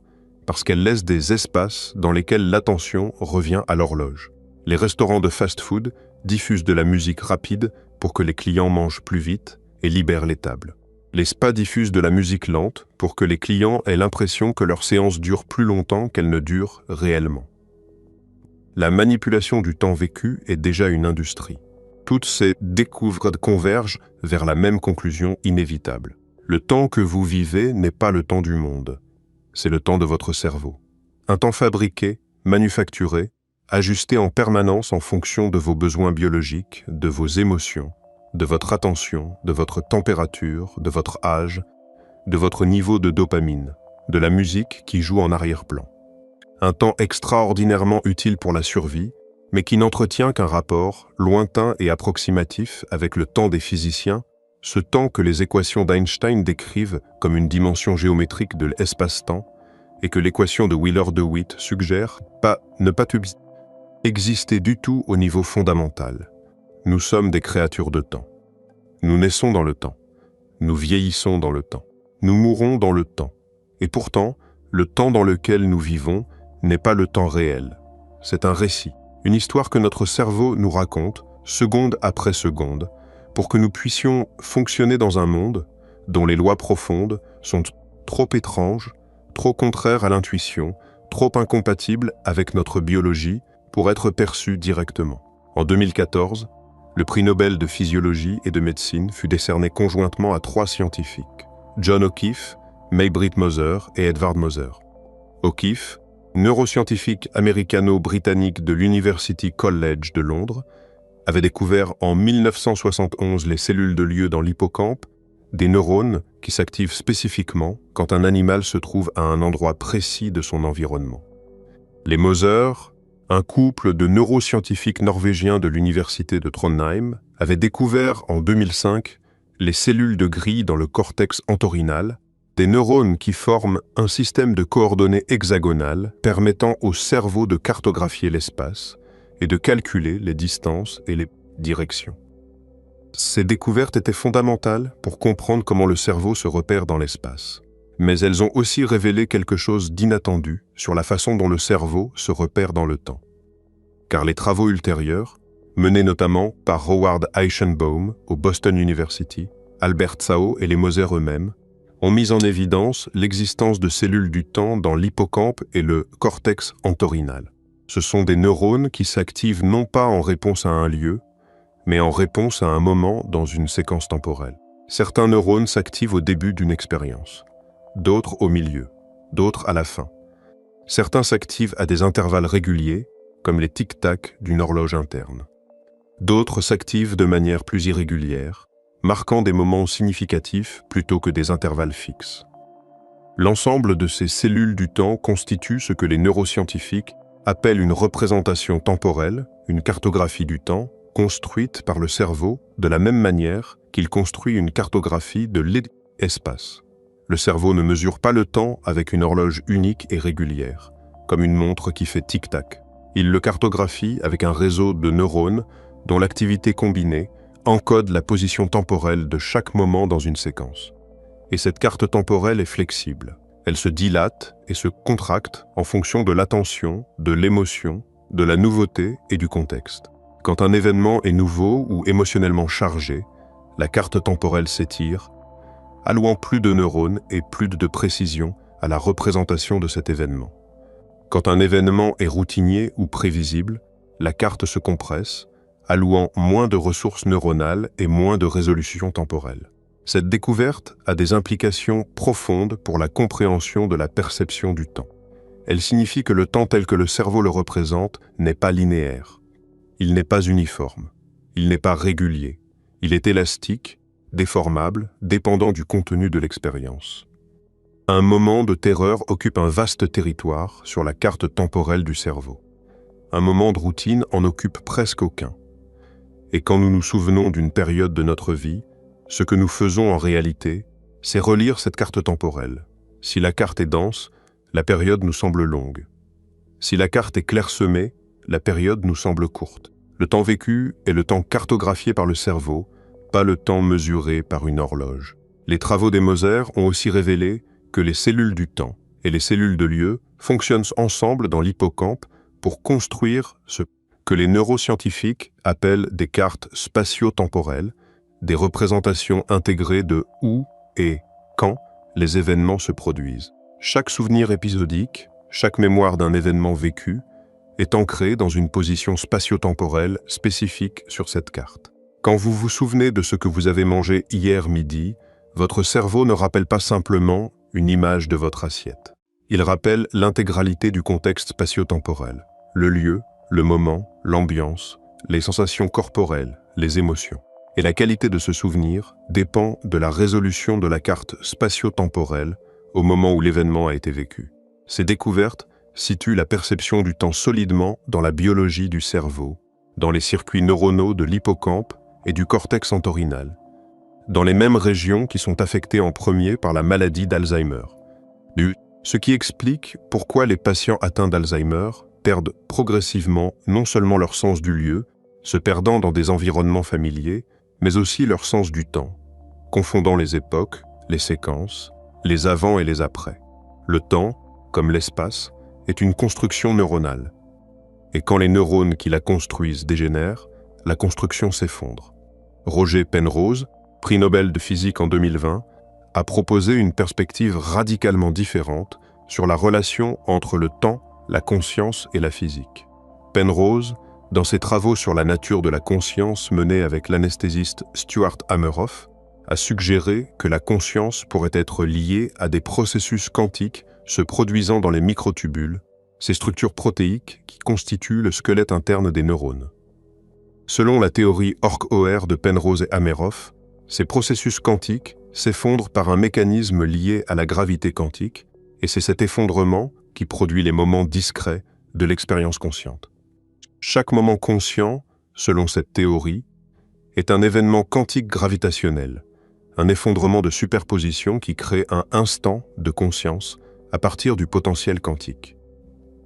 parce qu'elle laisse des espaces dans lesquels l'attention revient à l'horloge. Les restaurants de fast-food diffusent de la musique rapide pour que les clients mangent plus vite et libèrent les tables. Les spas diffusent de la musique lente pour que les clients aient l'impression que leur séance dure plus longtemps qu'elle ne dure réellement. La manipulation du temps vécu est déjà une industrie. Toutes ces découvertes convergent vers la même conclusion inévitable. Le temps que vous vivez n'est pas le temps du monde, c'est le temps de votre cerveau. Un temps fabriqué, manufacturé, ajusté en permanence en fonction de vos besoins biologiques, de vos émotions, de votre attention, de votre température, de votre âge, de votre niveau de dopamine, de la musique qui joue en arrière-plan. Un temps extraordinairement utile pour la survie, mais qui n'entretient qu'un rapport lointain et approximatif avec le temps des physiciens, ce temps que les équations d'Einstein décrivent comme une dimension géométrique de l'espace-temps et que l'équation de Wheeler-DeWitt suggère ne pas exister du tout au niveau fondamental. Nous sommes des créatures de temps. Nous naissons dans le temps. Nous vieillissons dans le temps. Nous mourrons dans le temps. Et pourtant, le temps dans lequel nous vivons n'est pas le temps réel. C'est un récit, une histoire que notre cerveau nous raconte, seconde après seconde, pour que nous puissions fonctionner dans un monde dont les lois profondes sont trop étranges, trop contraires à l'intuition, trop incompatibles avec notre biologie pour être perçues directement. En 2014, le prix Nobel de physiologie et de médecine fut décerné conjointement à 3 scientifiques, John O'Keefe, May-Britt Moser et Edward Moser. O'Keefe, neuroscientifique américano-britannique de l'University College de Londres, avait découvert en 1971 les cellules de Lieu dans l'hippocampe, des neurones qui s'activent spécifiquement quand un animal se trouve à un endroit précis de son environnement. Les Moser, un couple de neuroscientifiques norvégiens de l'université de Trondheim, avaient découvert en 2005 les cellules de grille dans le cortex entorhinal, des neurones qui forment un système de coordonnées hexagonales permettant au cerveau de cartographier l'espace et de calculer les distances et les directions. Ces découvertes étaient fondamentales pour comprendre comment le cerveau se repère dans l'espace. Mais elles ont aussi révélé quelque chose d'inattendu sur la façon dont le cerveau se repère dans le temps. Car les travaux ultérieurs, menés notamment par Howard Eichenbaum au Boston University, Albert Tsao et les Moser eux-mêmes, ont mis en évidence l'existence de cellules du temps dans l'hippocampe et le cortex entorhinal. Ce sont des neurones qui s'activent non pas en réponse à un lieu, mais en réponse à un moment dans une séquence temporelle. Certains neurones s'activent au début d'une expérience, d'autres au milieu, d'autres à la fin. Certains s'activent à des intervalles réguliers, comme les tic-tac d'une horloge interne. D'autres s'activent de manière plus irrégulière, marquant des moments significatifs plutôt que des intervalles fixes. L'ensemble de ces cellules du temps constitue ce que les neuroscientifiques appellent une représentation temporelle, une cartographie du temps, construite par le cerveau de la même manière qu'il construit une cartographie de l'espace. Le cerveau ne mesure pas le temps avec une horloge unique et régulière, comme une montre qui fait tic-tac. Il le cartographie avec un réseau de neurones dont l'activité combinée encode la position temporelle de chaque moment dans une séquence. Et cette carte temporelle est flexible. Elle se dilate et se contracte en fonction de l'attention, de l'émotion, de la nouveauté et du contexte. Quand un événement est nouveau ou émotionnellement chargé, la carte temporelle s'étire, allouant plus de neurones et plus de précision à la représentation de cet événement. Quand un événement est routinier ou prévisible, la carte se compresse, allouant moins de ressources neuronales et moins de résolution temporelle. Cette découverte a des implications profondes pour la compréhension de la perception du temps. Elle signifie que le temps tel que le cerveau le représente n'est pas linéaire. Il n'est pas uniforme. Il n'est pas régulier. Il est élastique, déformable, dépendant du contenu de l'expérience. Un moment de terreur occupe un vaste territoire sur la carte temporelle du cerveau. Un moment de routine en occupe presque aucun. Et quand nous nous souvenons d'une période de notre vie, ce que nous faisons en réalité, c'est relire cette carte temporelle. Si la carte est dense, la période nous semble longue. Si la carte est clairsemée, la période nous semble courte. Le temps vécu est le temps cartographié par le cerveau, pas le temps mesuré par une horloge. Les travaux des Moser ont aussi révélé que les cellules du temps et les cellules de lieu fonctionnent ensemble dans l'hippocampe pour construire ce que les neuroscientifiques appellent des cartes spatio-temporelles, des représentations intégrées de où et quand les événements se produisent. Chaque souvenir épisodique, chaque mémoire d'un événement vécu, est ancré dans une position spatio-temporelle spécifique sur cette carte. Quand vous vous souvenez de ce que vous avez mangé hier midi, votre cerveau ne rappelle pas simplement une image de votre assiette. Il rappelle l'intégralité du contexte spatio-temporel, le lieu, le moment, l'ambiance, les sensations corporelles, les émotions. Et la qualité de ce souvenir dépend de la résolution de la carte spatio-temporelle au moment où l'événement a été vécu. Ces découvertes situent la perception du temps solidement dans la biologie du cerveau, dans les circuits neuronaux de l'hippocampe et du cortex entorhinal, dans les mêmes régions qui sont affectées en premier par la maladie d'Alzheimer. Ce qui explique pourquoi les patients atteints d'Alzheimer perdent progressivement non seulement leur sens du lieu, se perdant dans des environnements familiers, mais aussi leur sens du temps, confondant les époques, les séquences, les avant et les après. Le temps, comme l'espace, est une construction neuronale. Et quand les neurones qui la construisent dégénèrent, la construction s'effondre. Roger Penrose, prix Nobel de physique en 2020, a proposé une perspective radicalement différente sur la relation entre le temps, la conscience et la physique. Penrose, dans ses travaux sur la nature de la conscience menés avec l'anesthésiste Stuart Hameroff, a suggéré que la conscience pourrait être liée à des processus quantiques se produisant dans les microtubules, ces structures protéiques qui constituent le squelette interne des neurones. Selon la théorie Orc-OR de Penrose et Hameroff, ces processus quantiques s'effondrent par un mécanisme lié à la gravité quantique, et c'est cet effondrement qui produit les moments discrets de l'expérience consciente. Chaque moment conscient, selon cette théorie, est un événement quantique gravitationnel, un effondrement de superposition qui crée un instant de conscience à partir du potentiel quantique.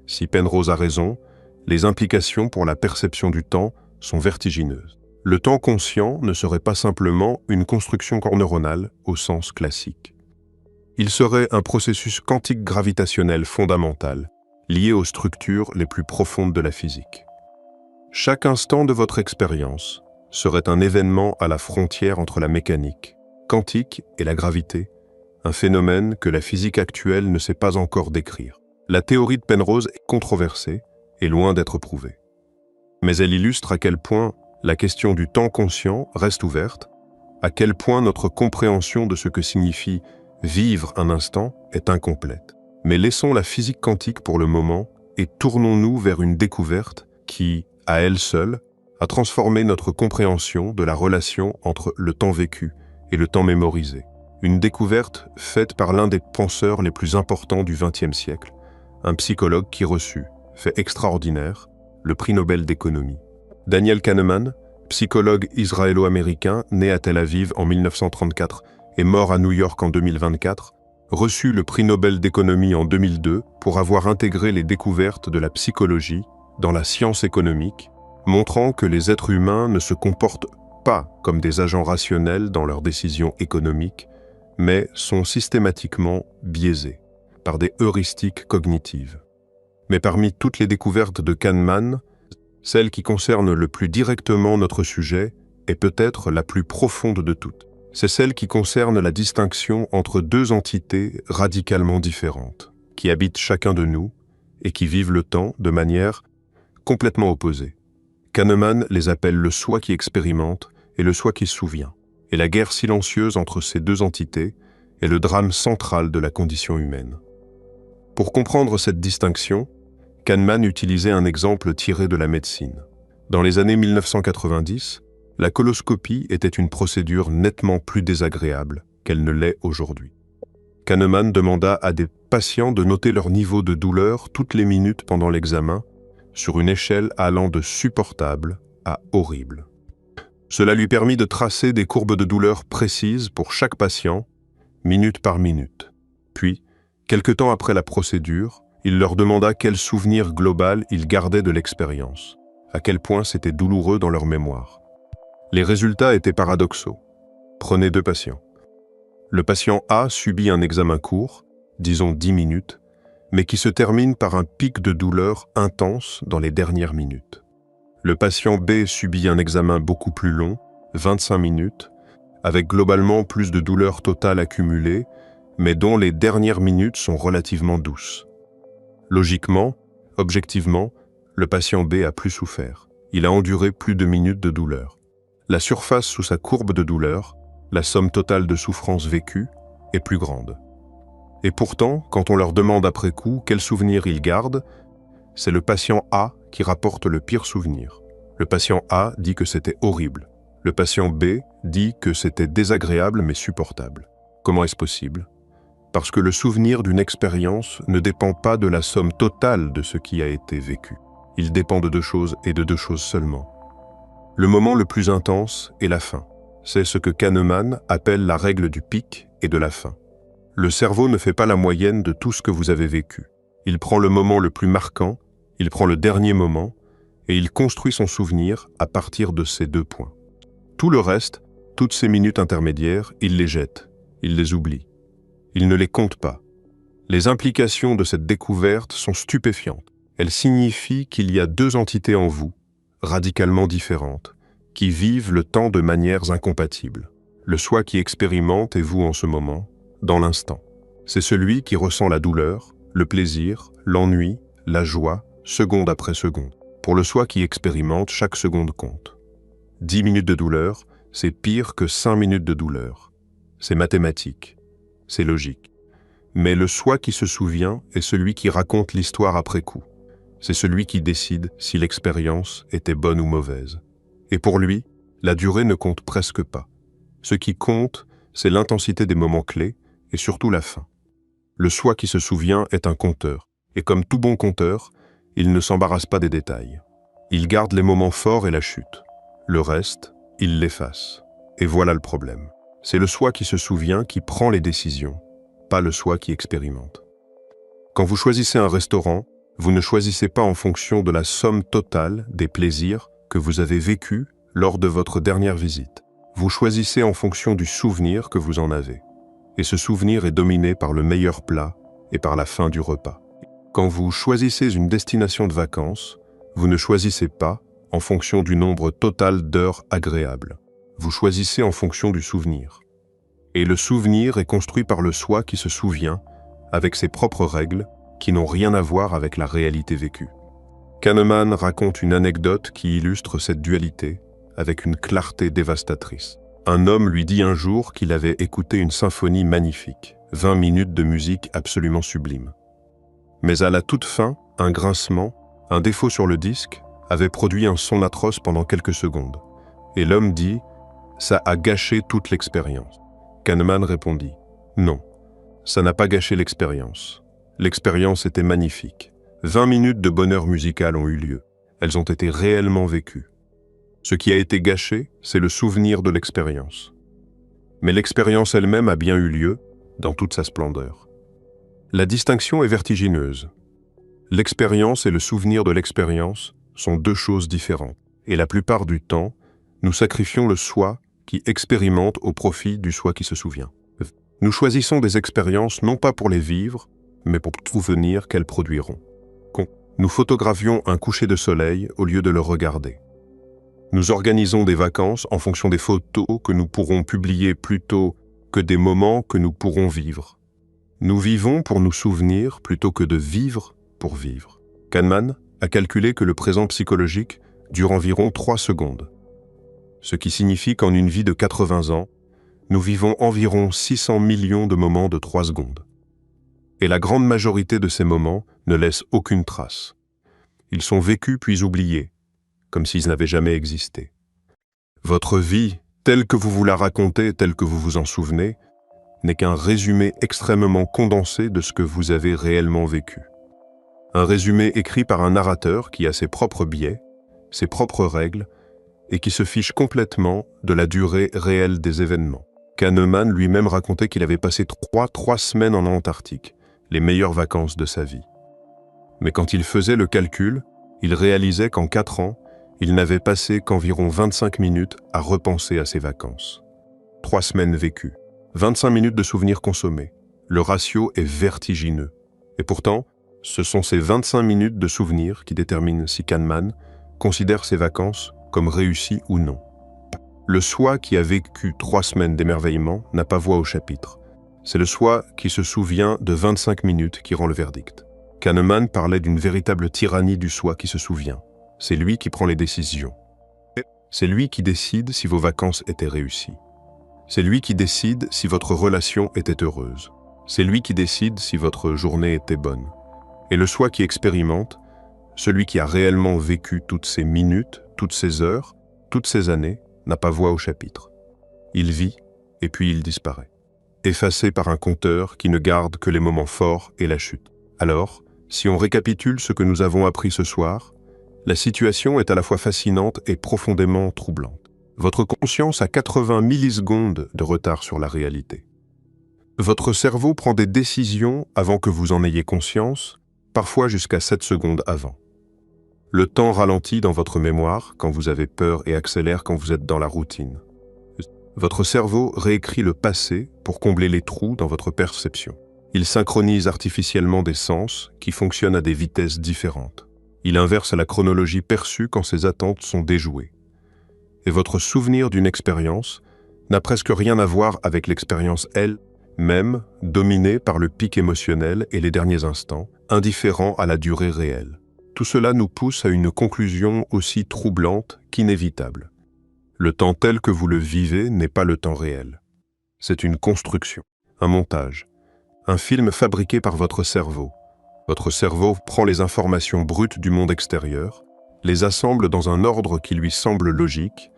Si Penrose a raison, les implications pour la perception du temps sont vertigineuses. Le temps conscient ne serait pas simplement une construction neuronale au sens classique. Il serait un processus quantique gravitationnel fondamental, lié aux structures les plus profondes de la physique. Chaque instant de votre expérience serait un événement à la frontière entre la mécanique quantique et la gravité, un phénomène que la physique actuelle ne sait pas encore décrire. La théorie de Penrose est controversée et loin d'être prouvée. Mais elle illustre à quel point la question du temps conscient reste ouverte, à quel point notre compréhension de ce que signifie vivre un instant est incomplète. Mais laissons la physique quantique pour le moment et tournons-nous vers une découverte qui, à elle seule, a transformé notre compréhension de la relation entre le temps vécu et le temps mémorisé. Une découverte faite par l'un des penseurs les plus importants du XXe siècle, un psychologue qui reçut, fait extraordinaire, le prix Nobel d'économie. Daniel Kahneman, psychologue israélo-américain né à Tel Aviv en 1934 et mort à New York en 2024, reçut le prix Nobel d'économie en 2002 pour avoir intégré les découvertes de la psychologie dans la science économique, montrant que les êtres humains ne se comportent pas comme des agents rationnels dans leurs décisions économiques, mais sont systématiquement biaisés par des heuristiques cognitives. Mais parmi toutes les découvertes de Kahneman, celle qui concerne le plus directement notre sujet est peut-être la plus profonde de toutes. C'est celle qui concerne la distinction entre deux entités radicalement différentes, qui habitent chacun de nous et qui vivent le temps de manière complètement opposée. Kahneman les appelle le soi qui expérimente et le soi qui se souvient. Et la guerre silencieuse entre ces deux entités est le drame central de la condition humaine. Pour comprendre cette distinction, Kahneman utilisait un exemple tiré de la médecine. Dans les années 1990, la coloscopie était une procédure nettement plus désagréable qu'elle ne l'est aujourd'hui. Kahneman demanda à des patients de noter leur niveau de douleur toutes les minutes pendant l'examen, sur une échelle allant de supportable à horrible. Cela lui permit de tracer des courbes de douleur précises pour chaque patient, minute par minute. Puis, quelque temps après la procédure, il leur demanda quel souvenir global ils gardaient de l'expérience, à quel point c'était douloureux dans leur mémoire. Les résultats étaient paradoxaux. Prenez deux patients. Le patient A subit un examen court, disons 10 minutes, mais qui se termine par un pic de douleur intense dans les dernières minutes. Le patient B subit un examen beaucoup plus long, 25 minutes, avec globalement plus de douleur totale accumulée, mais dont les dernières minutes sont relativement douces. Logiquement, objectivement, le patient B a plus souffert. Il a enduré plus de minutes de douleur. La surface sous sa courbe de douleur, la somme totale de souffrance vécue, est plus grande. Et pourtant, quand on leur demande après coup quel souvenir ils gardent, c'est le patient A qui rapporte le pire souvenir. Le patient A dit que c'était horrible. Le patient B dit que c'était désagréable mais supportable. Comment est-ce possible? Parce que le souvenir d'une expérience ne dépend pas de la somme totale de ce qui a été vécu. Il dépend de deux choses et de deux choses seulement. Le moment le plus intense est la fin. C'est ce que Kahneman appelle la règle du pic et de la fin. Le cerveau ne fait pas la moyenne de tout ce que vous avez vécu. Il prend le moment le plus marquant, il prend le dernier moment, et il construit son souvenir à partir de ces deux points. Tout le reste, toutes ces minutes intermédiaires, il les jette, il les oublie. Il ne les compte pas. Les implications de cette découverte sont stupéfiantes. Elles signifient qu'il y a deux entités en vous, radicalement différentes, qui vivent le temps de manières incompatibles. Le soi qui expérimente est vous en ce moment, dans l'instant. C'est celui qui ressent la douleur, le plaisir, l'ennui, la joie, seconde après seconde. Pour le soi qui expérimente, chaque seconde compte. 10 minutes de douleur, c'est pire que 5 minutes de douleur. C'est mathématique, c'est logique. Mais le soi qui se souvient est celui qui raconte l'histoire après coup. C'est celui qui décide si l'expérience était bonne ou mauvaise. Et pour lui, la durée ne compte presque pas. Ce qui compte, c'est l'intensité des moments clés et surtout la fin. Le soi qui se souvient est un compteur, et comme tout bon compteur, il ne s'embarrasse pas des détails. Il garde les moments forts et la chute. Le reste, il l'efface. Et voilà le problème. C'est le soi qui se souvient qui prend les décisions, pas le soi qui expérimente. Quand vous choisissez un restaurant, vous ne choisissez pas en fonction de la somme totale des plaisirs que vous avez vécus lors de votre dernière visite. Vous choisissez en fonction du souvenir que vous en avez. Et ce souvenir est dominé par le meilleur plat et par la fin du repas. Quand vous choisissez une destination de vacances, vous ne choisissez pas en fonction du nombre total d'heures agréables. Vous choisissez en fonction du souvenir. Et le souvenir est construit par le soi qui se souvient, avec ses propres règles, qui n'ont rien à voir avec la réalité vécue. Kahneman raconte une anecdote qui illustre cette dualité avec une clarté dévastatrice. Un homme lui dit un jour qu'il avait écouté une symphonie magnifique, 20 minutes de musique absolument sublime. Mais à la toute fin, un grincement, un défaut sur le disque, avait produit un son atroce pendant quelques secondes. Et l'homme dit « Ça a gâché toute l'expérience ». Kahneman répondit « Non, ça n'a pas gâché l'expérience. L'expérience était magnifique. 20 minutes de bonheur musical ont eu lieu. Elles ont été réellement vécues. Ce qui a été gâché, c'est le souvenir de l'expérience. Mais l'expérience elle-même a bien eu lieu, dans toute sa splendeur. La distinction est vertigineuse. L'expérience et le souvenir de l'expérience sont deux choses différentes. Et la plupart du temps, nous sacrifions le soi qui expérimente au profit du soi qui se souvient. Nous choisissons des expériences non pas pour les vivre, mais pour souvenir qu'elles produiront. Nous photographions un coucher de soleil au lieu de le regarder. Nous organisons des vacances en fonction des photos que nous pourrons publier plutôt que des moments que nous pourrons vivre. Nous vivons pour nous souvenir plutôt que de vivre pour vivre. Kahneman a calculé que le présent psychologique dure environ 3 secondes. Ce qui signifie qu'en une vie de 80 ans, nous vivons environ 600 millions de moments de 3 secondes. Et la grande majorité de ces moments ne laissent aucune trace. Ils sont vécus puis oubliés, comme s'ils n'avaient jamais existé. Votre vie, telle que vous la racontez, telle que vous vous en souvenez, n'est qu'un résumé extrêmement condensé de ce que vous avez réellement vécu. Un résumé écrit par un narrateur qui a ses propres biais, ses propres règles, et qui se fiche complètement de la durée réelle des événements. Kahneman lui-même racontait qu'il avait passé 3 semaines en Antarctique, les meilleures vacances de sa vie. Mais quand il faisait le calcul, il réalisait qu'en 4 ans, il n'avait passé qu'environ 25 minutes à repenser à ses vacances. 3 semaines vécues, 25 minutes de souvenirs consommés. Le ratio est vertigineux. Et pourtant, ce sont ces 25 minutes de souvenirs qui déterminent si Kahneman considère ses vacances comme réussies ou non. Le soi qui a vécu 3 semaines d'émerveillement n'a pas voix au chapitre. C'est le soi qui se souvient de 25 minutes qui rend le verdict. Kahneman parlait d'une véritable tyrannie du soi qui se souvient. C'est lui qui prend les décisions. C'est lui qui décide si vos vacances étaient réussies. C'est lui qui décide si votre relation était heureuse. C'est lui qui décide si votre journée était bonne. Et le soi qui expérimente, celui qui a réellement vécu toutes ces minutes, toutes ces heures, toutes ces années, n'a pas voix au chapitre. Il vit et puis il disparaît, effacé par un compteur qui ne garde que les moments forts et la chute. Alors, si on récapitule ce que nous avons appris ce soir, la situation est à la fois fascinante et profondément troublante. Votre conscience a 80 millisecondes de retard sur la réalité. Votre cerveau prend des décisions avant que vous en ayez conscience, parfois jusqu'à 7 secondes avant. Le temps ralentit dans votre mémoire quand vous avez peur et accélère quand vous êtes dans la routine. Votre cerveau réécrit le passé pour combler les trous dans votre perception. Il synchronise artificiellement des sens qui fonctionnent à des vitesses différentes. Il inverse la chronologie perçue quand ses attentes sont déjouées. Et votre souvenir d'une expérience n'a presque rien à voir avec l'expérience elle-même, dominée par le pic émotionnel et les derniers instants, indifférent à la durée réelle. Tout cela nous pousse à une conclusion aussi troublante qu'inévitable. Le temps tel que vous le vivez n'est pas le temps réel. C'est une construction, un montage, un film fabriqué par votre cerveau. Votre cerveau prend les informations brutes du monde extérieur, les assemble dans un ordre qui lui semble logique,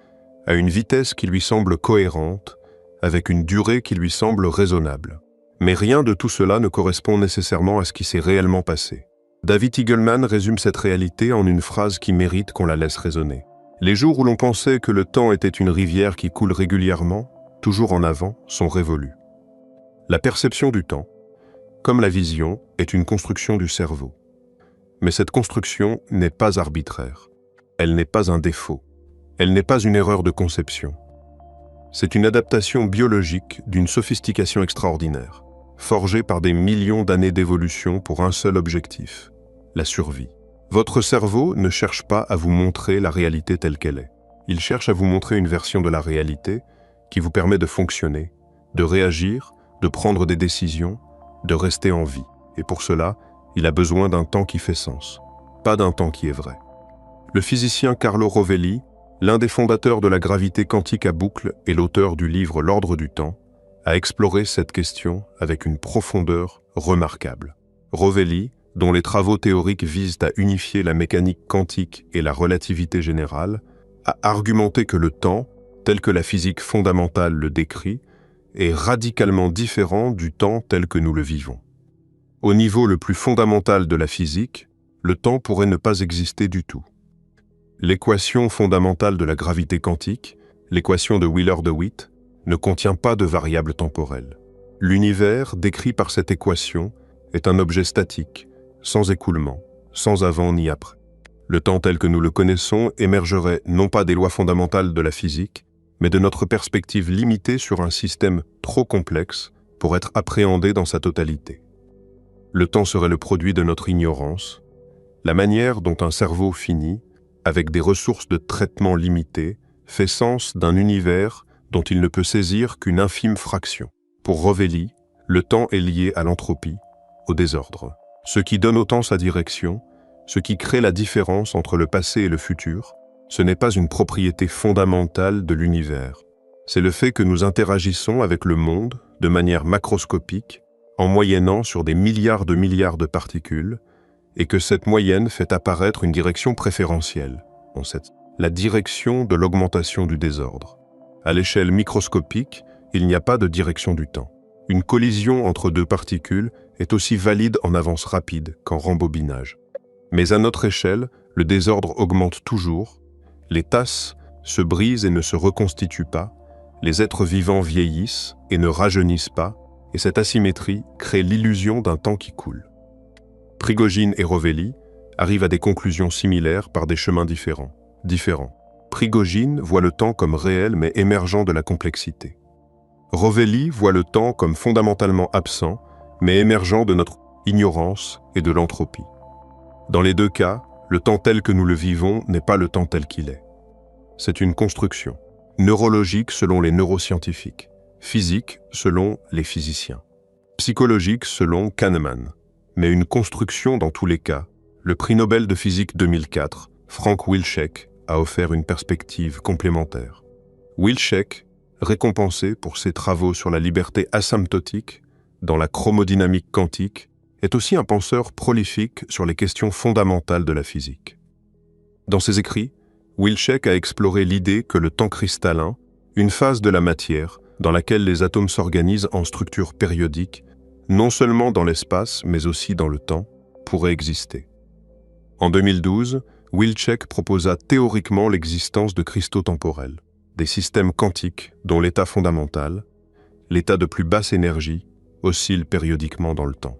à une vitesse qui lui semble cohérente, avec une durée qui lui semble raisonnable. Mais rien de tout cela ne correspond nécessairement à ce qui s'est réellement passé. David Eagleman résume cette réalité en une phrase qui mérite qu'on la laisse résonner. Les jours où l'on pensait que le temps était une rivière qui coule régulièrement, toujours en avant, sont révolus. La perception du temps, comme la vision, est une construction du cerveau. Mais cette construction n'est pas arbitraire. Elle n'est pas un défaut. Elle n'est pas une erreur de conception. C'est une adaptation biologique d'une sophistication extraordinaire, forgée par des millions d'années d'évolution pour un seul objectif, la survie. Votre cerveau ne cherche pas à vous montrer la réalité telle qu'elle est. Il cherche à vous montrer une version de la réalité qui vous permet de fonctionner, de réagir, de prendre des décisions, de rester en vie. Et pour cela, il a besoin d'un temps qui fait sens, pas d'un temps qui est vrai. Le physicien Carlo Rovelli, l'un des fondateurs de la gravité quantique à boucle et l'auteur du livre L'ordre du temps, a exploré cette question avec une profondeur remarquable. Rovelli, dont les travaux théoriques visent à unifier la mécanique quantique et la relativité générale, a argumenté que le temps, tel que la physique fondamentale le décrit, est radicalement différent du temps tel que nous le vivons. Au niveau le plus fondamental de la physique, le temps pourrait ne pas exister du tout. L'équation fondamentale de la gravité quantique, l'équation de Wheeler-DeWitt, ne contient pas de variable temporelle. L'univers, décrit par cette équation, est un objet statique, sans écoulement, sans avant ni après. Le temps tel que nous le connaissons émergerait non pas des lois fondamentales de la physique, mais de notre perspective limitée sur un système trop complexe pour être appréhendé dans sa totalité. Le temps serait le produit de notre ignorance, la manière dont un cerveau fini, avec des ressources de traitement limitées, fait sens d'un univers dont il ne peut saisir qu'une infime fraction. Pour Rovelli, le temps est lié à l'entropie, au désordre. Ce qui donne au temps sa direction, ce qui crée la différence entre le passé et le futur, ce n'est pas une propriété fondamentale de l'univers. C'est le fait que nous interagissons avec le monde de manière macroscopique, en moyennant sur des milliards de particules, et que cette moyenne fait apparaître une direction préférentielle, la direction de l'augmentation du désordre. À l'échelle microscopique, il n'y a pas de direction du temps. Une collision entre deux particules est aussi valide en avance rapide qu'en rembobinage. Mais à notre échelle, le désordre augmente toujours, les tasses se brisent et ne se reconstituent pas, les êtres vivants vieillissent et ne rajeunissent pas, et cette asymétrie crée l'illusion d'un temps qui coule. Prigogine et Rovelli arrivent à des conclusions similaires par des chemins différents. Prigogine voit le temps comme réel mais émergent de la complexité. Rovelli voit le temps comme fondamentalement absent mais émergent de notre ignorance et de l'entropie. Dans les deux cas, Le temps tel que nous le vivons n'est pas le temps tel qu'il est. C'est une construction, neurologique selon les neuroscientifiques, physique selon les physiciens, psychologique selon Kahneman, mais une construction dans tous les cas. Le prix Nobel de physique 2004, Frank Wilczek, a offert une perspective complémentaire. Wilczek, récompensé pour ses travaux sur la liberté asymptotique dans la chromodynamique quantique, est aussi un penseur prolifique sur les questions fondamentales de la physique. Dans ses écrits, Wilczek a exploré l'idée que le temps cristallin, une phase de la matière dans laquelle les atomes s'organisent en structures périodiques, non seulement dans l'espace mais aussi dans le temps, pourrait exister. En 2012, Wilczek proposa théoriquement l'existence de cristaux temporels, des systèmes quantiques dont l'état fondamental, l'état de plus basse énergie, oscille périodiquement dans le temps.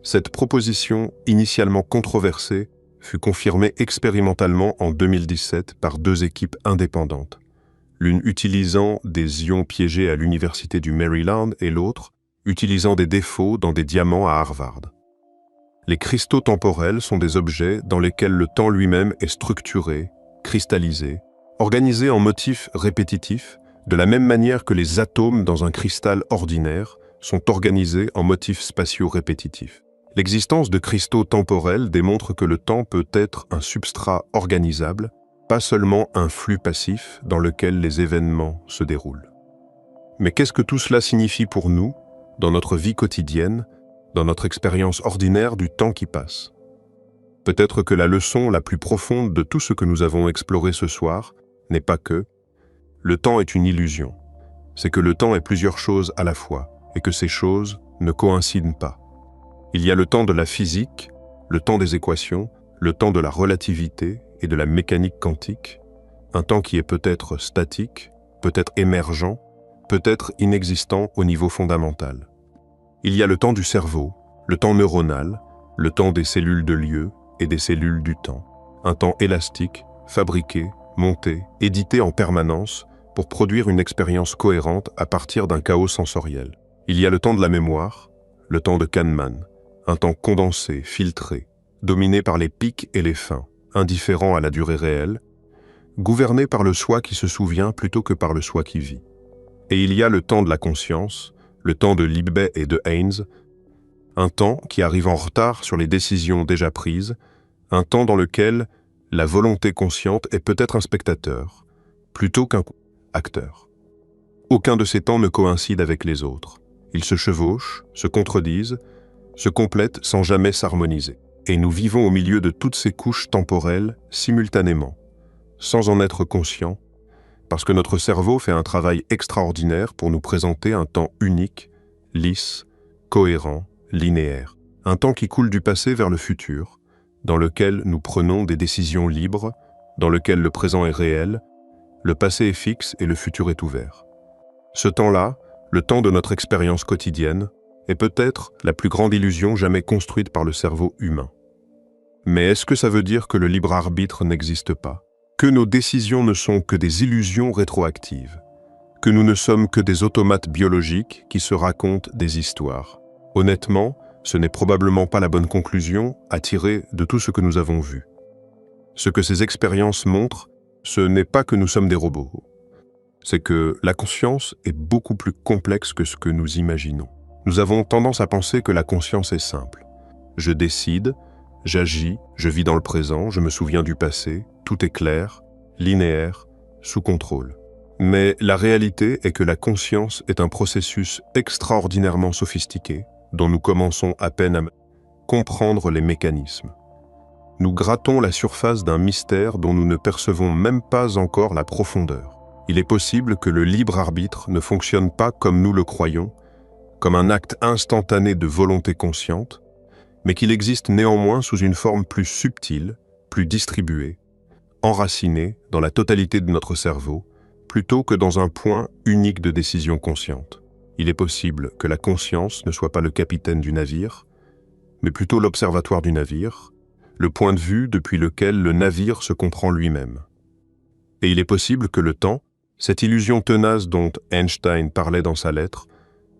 Cette proposition, initialement controversée, fut confirmée expérimentalement en 2017 par 2 équipes indépendantes, l'une utilisant des ions piégés à l'Université du Maryland et l'autre utilisant des défauts dans des diamants à Harvard. Les cristaux temporels sont des objets dans lesquels le temps lui-même est structuré, cristallisé, organisé en motifs répétitifs, de la même manière que les atomes dans un cristal ordinaire sont organisés en motifs spatiaux répétitifs. L'existence de cristaux temporels démontre que le temps peut être un substrat organisable, pas seulement un flux passif dans lequel les événements se déroulent. Mais qu'est-ce que tout cela signifie pour nous, dans notre vie quotidienne, dans notre expérience ordinaire du temps qui passe? Peut-être que la leçon la plus profonde de tout ce que nous avons exploré ce soir n'est pas que le temps est une illusion. C'est que le temps est plusieurs choses à la fois et que ces choses ne coïncident pas. Il y a le temps de la physique, le temps des équations, le temps de la relativité et de la mécanique quantique, un temps qui est peut-être statique, peut-être émergent, peut-être inexistant au niveau fondamental. Il y a le temps du cerveau, le temps neuronal, le temps des cellules de lieu et des cellules du temps, un temps élastique, fabriqué, monté, édité en permanence pour produire une expérience cohérente à partir d'un chaos sensoriel. Il y a le temps de la mémoire, le temps de Kahneman, un temps condensé, filtré, dominé par les pics et les fins, indifférent à la durée réelle, gouverné par le soi qui se souvient plutôt que par le soi qui vit. Et il y a le temps de la conscience, le temps de Libet et de Haynes, un temps qui arrive en retard sur les décisions déjà prises, un temps dans lequel la volonté consciente est peut-être un spectateur, plutôt qu'un acteur. Aucun de ces temps ne coïncide avec les autres. Ils se chevauchent, se contredisent, se complètent sans jamais s'harmoniser. Et nous vivons au milieu de toutes ces couches temporelles simultanément, sans en être conscients, parce que notre cerveau fait un travail extraordinaire pour nous présenter un temps unique, lisse, cohérent, linéaire. Un temps qui coule du passé vers le futur, dans lequel nous prenons des décisions libres, dans lequel le présent est réel, le passé est fixe et le futur est ouvert. Ce temps-là, le temps de notre expérience quotidienne, est peut-être la plus grande illusion jamais construite par le cerveau humain. Mais est-ce que ça veut dire que le libre arbitre n'existe pas? Que nos décisions ne sont que des illusions rétroactives? Que nous ne sommes que des automates biologiques qui se racontent des histoires? Honnêtement, ce n'est probablement pas la bonne conclusion à tirer de tout ce que nous avons vu. Ce que ces expériences montrent, ce n'est pas que nous sommes des robots. C'est que la conscience est beaucoup plus complexe que ce que nous imaginons. Nous avons tendance à penser que la conscience est simple. Je décide, j'agis, je vis dans le présent, je me souviens du passé, tout est clair, linéaire, sous contrôle. Mais la réalité est que la conscience est un processus extraordinairement sophistiqué, dont nous commençons à peine à comprendre les mécanismes. Nous grattons la surface d'un mystère dont nous ne percevons même pas encore la profondeur. Il est possible que le libre arbitre ne fonctionne pas comme nous le croyons, comme un acte instantané de volonté consciente, mais qu'il existe néanmoins sous une forme plus subtile, plus distribuée, enracinée dans la totalité de notre cerveau, plutôt que dans un point unique de décision consciente. Il est possible que la conscience ne soit pas le capitaine du navire, mais plutôt l'observatoire du navire, le point de vue depuis lequel le navire se comprend lui-même. Et il est possible que le temps, cette illusion tenace dont Einstein parlait dans sa lettre,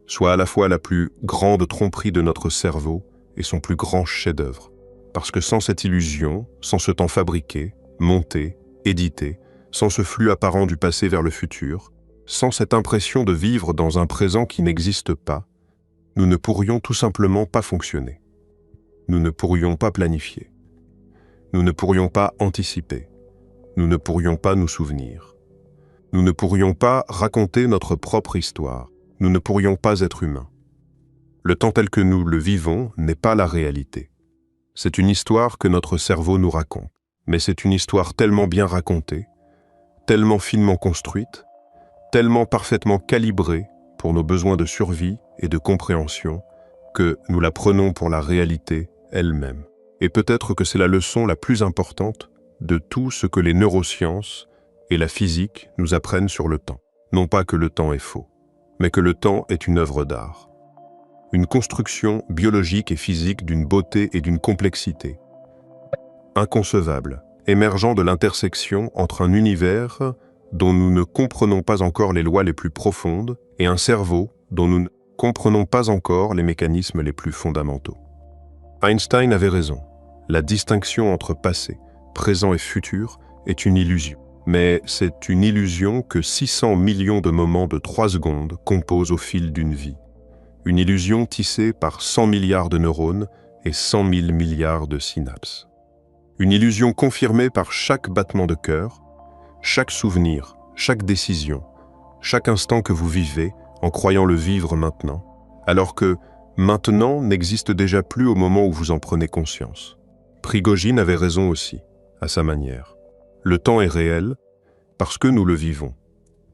soit à la fois la plus grande tromperie de notre cerveau et son plus grand chef-d'œuvre. Parce que sans cette illusion, sans ce temps fabriqué, monté, édité, sans ce flux apparent du passé vers le futur, sans cette impression de vivre dans un présent qui n'existe pas, nous ne pourrions tout simplement pas fonctionner. Nous ne pourrions pas planifier. Nous ne pourrions pas anticiper. Nous ne pourrions pas nous souvenir. Nous ne pourrions pas raconter notre propre histoire. Nous ne pourrions pas être humains. Le temps tel que nous le vivons n'est pas la réalité. C'est une histoire que notre cerveau nous raconte. Mais c'est une histoire tellement bien racontée, tellement finement construite, tellement parfaitement calibrée pour nos besoins de survie et de compréhension, que nous la prenons pour la réalité elle-même. Et peut-être que c'est la leçon la plus importante de tout ce que les neurosciences et la physique nous apprennent sur le temps. Non pas que le temps est faux, mais que le temps est une œuvre d'art. Une construction biologique et physique d'une beauté et d'une complexité inconcevable, émergeant de l'intersection entre un univers dont nous ne comprenons pas encore les lois les plus profondes et un cerveau dont nous ne comprenons pas encore les mécanismes les plus fondamentaux. Einstein avait raison. La distinction entre passé, présent et futur est une illusion. Mais c'est une illusion que 600 millions de moments de 3 secondes composent au fil d'une vie. Une illusion tissée par 100 milliards de neurones et 100 000 milliards de synapses. Une illusion confirmée par chaque battement de cœur, chaque souvenir, chaque décision, chaque instant que vous vivez en croyant le vivre maintenant, alors que maintenant n'existe déjà plus au moment où vous en prenez conscience. Prigogine avait raison aussi, à sa manière. Le temps est réel parce que nous le vivons,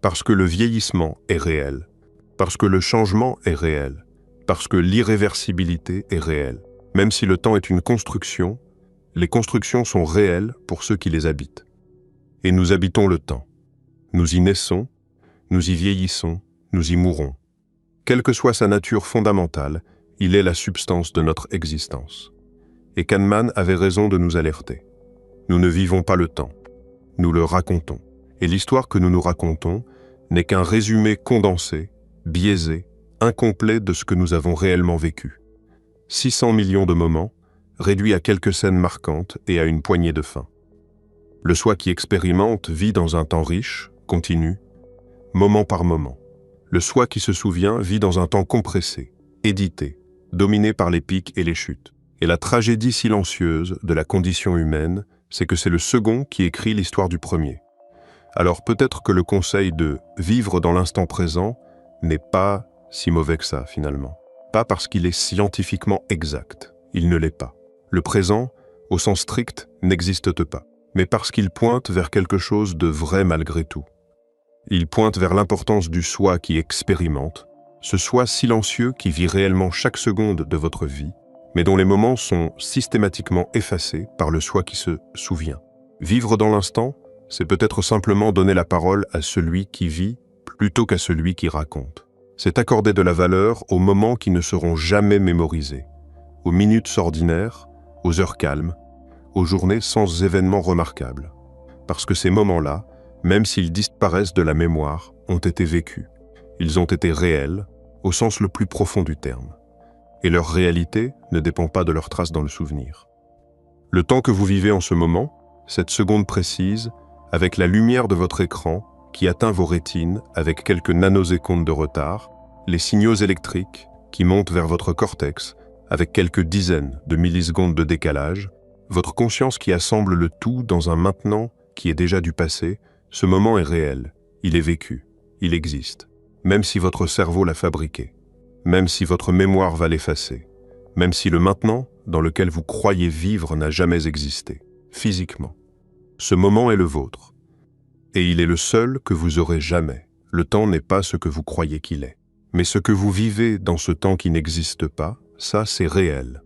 parce que le vieillissement est réel, parce que le changement est réel, parce que l'irréversibilité est réelle. Même si le temps est une construction, les constructions sont réelles pour ceux qui les habitent. Et nous habitons le temps. Nous y naissons, nous y vieillissons, nous y mourons. Quelle que soit sa nature fondamentale, il est la substance de notre existence. Et Kahneman avait raison de nous alerter. Nous ne vivons pas le temps, nous le racontons. Et l'histoire que nous nous racontons n'est qu'un résumé condensé, biaisé, incomplet de ce que nous avons réellement vécu. 600 millions de moments, réduits à quelques scènes marquantes et à une poignée de fins. Le soi qui expérimente vit dans un temps riche, continu, moment par moment. Le soi qui se souvient vit dans un temps compressé, édité, dominé par les pics et les chutes. Et la tragédie silencieuse de la condition humaine, c'est que c'est le second qui écrit l'histoire du premier. Alors peut-être que le conseil de vivre dans l'instant présent n'est pas si mauvais que ça finalement. Pas parce qu'il est scientifiquement exact, il ne l'est pas. Le présent, au sens strict, n'existe pas, mais parce qu'il pointe vers quelque chose de vrai malgré tout. Il pointe vers l'importance du soi qui expérimente, ce soi silencieux qui vit réellement chaque seconde de votre vie, mais dont les moments sont systématiquement effacés par le soi qui se souvient. Vivre dans l'instant, c'est peut-être simplement donner la parole à celui qui vit plutôt qu'à celui qui raconte. C'est accorder de la valeur aux moments qui ne seront jamais mémorisés, aux minutes ordinaires, aux heures calmes, aux journées sans événements remarquables. Parce que ces moments-là, même s'ils disparaissent de la mémoire, ont été vécus. Ils ont été réels, au sens le plus profond du terme. Et leur réalité ne dépend pas de leurs traces dans le souvenir. Le temps que vous vivez en ce moment, cette seconde précise, avec la lumière de votre écran qui atteint vos rétines avec quelques nanosecondes de retard, les signaux électriques qui montent vers votre cortex avec quelques dizaines de millisecondes de décalage, votre conscience qui assemble le tout dans un maintenant qui est déjà du passé, ce moment est réel, il est vécu, il existe, même si votre cerveau l'a fabriqué, même si votre mémoire va l'effacer, même si le maintenant dans lequel vous croyez vivre n'a jamais existé, physiquement. Ce moment est le vôtre, et il est le seul que vous aurez jamais. Le temps n'est pas ce que vous croyez qu'il est. Mais ce que vous vivez dans ce temps qui n'existe pas, ça c'est réel.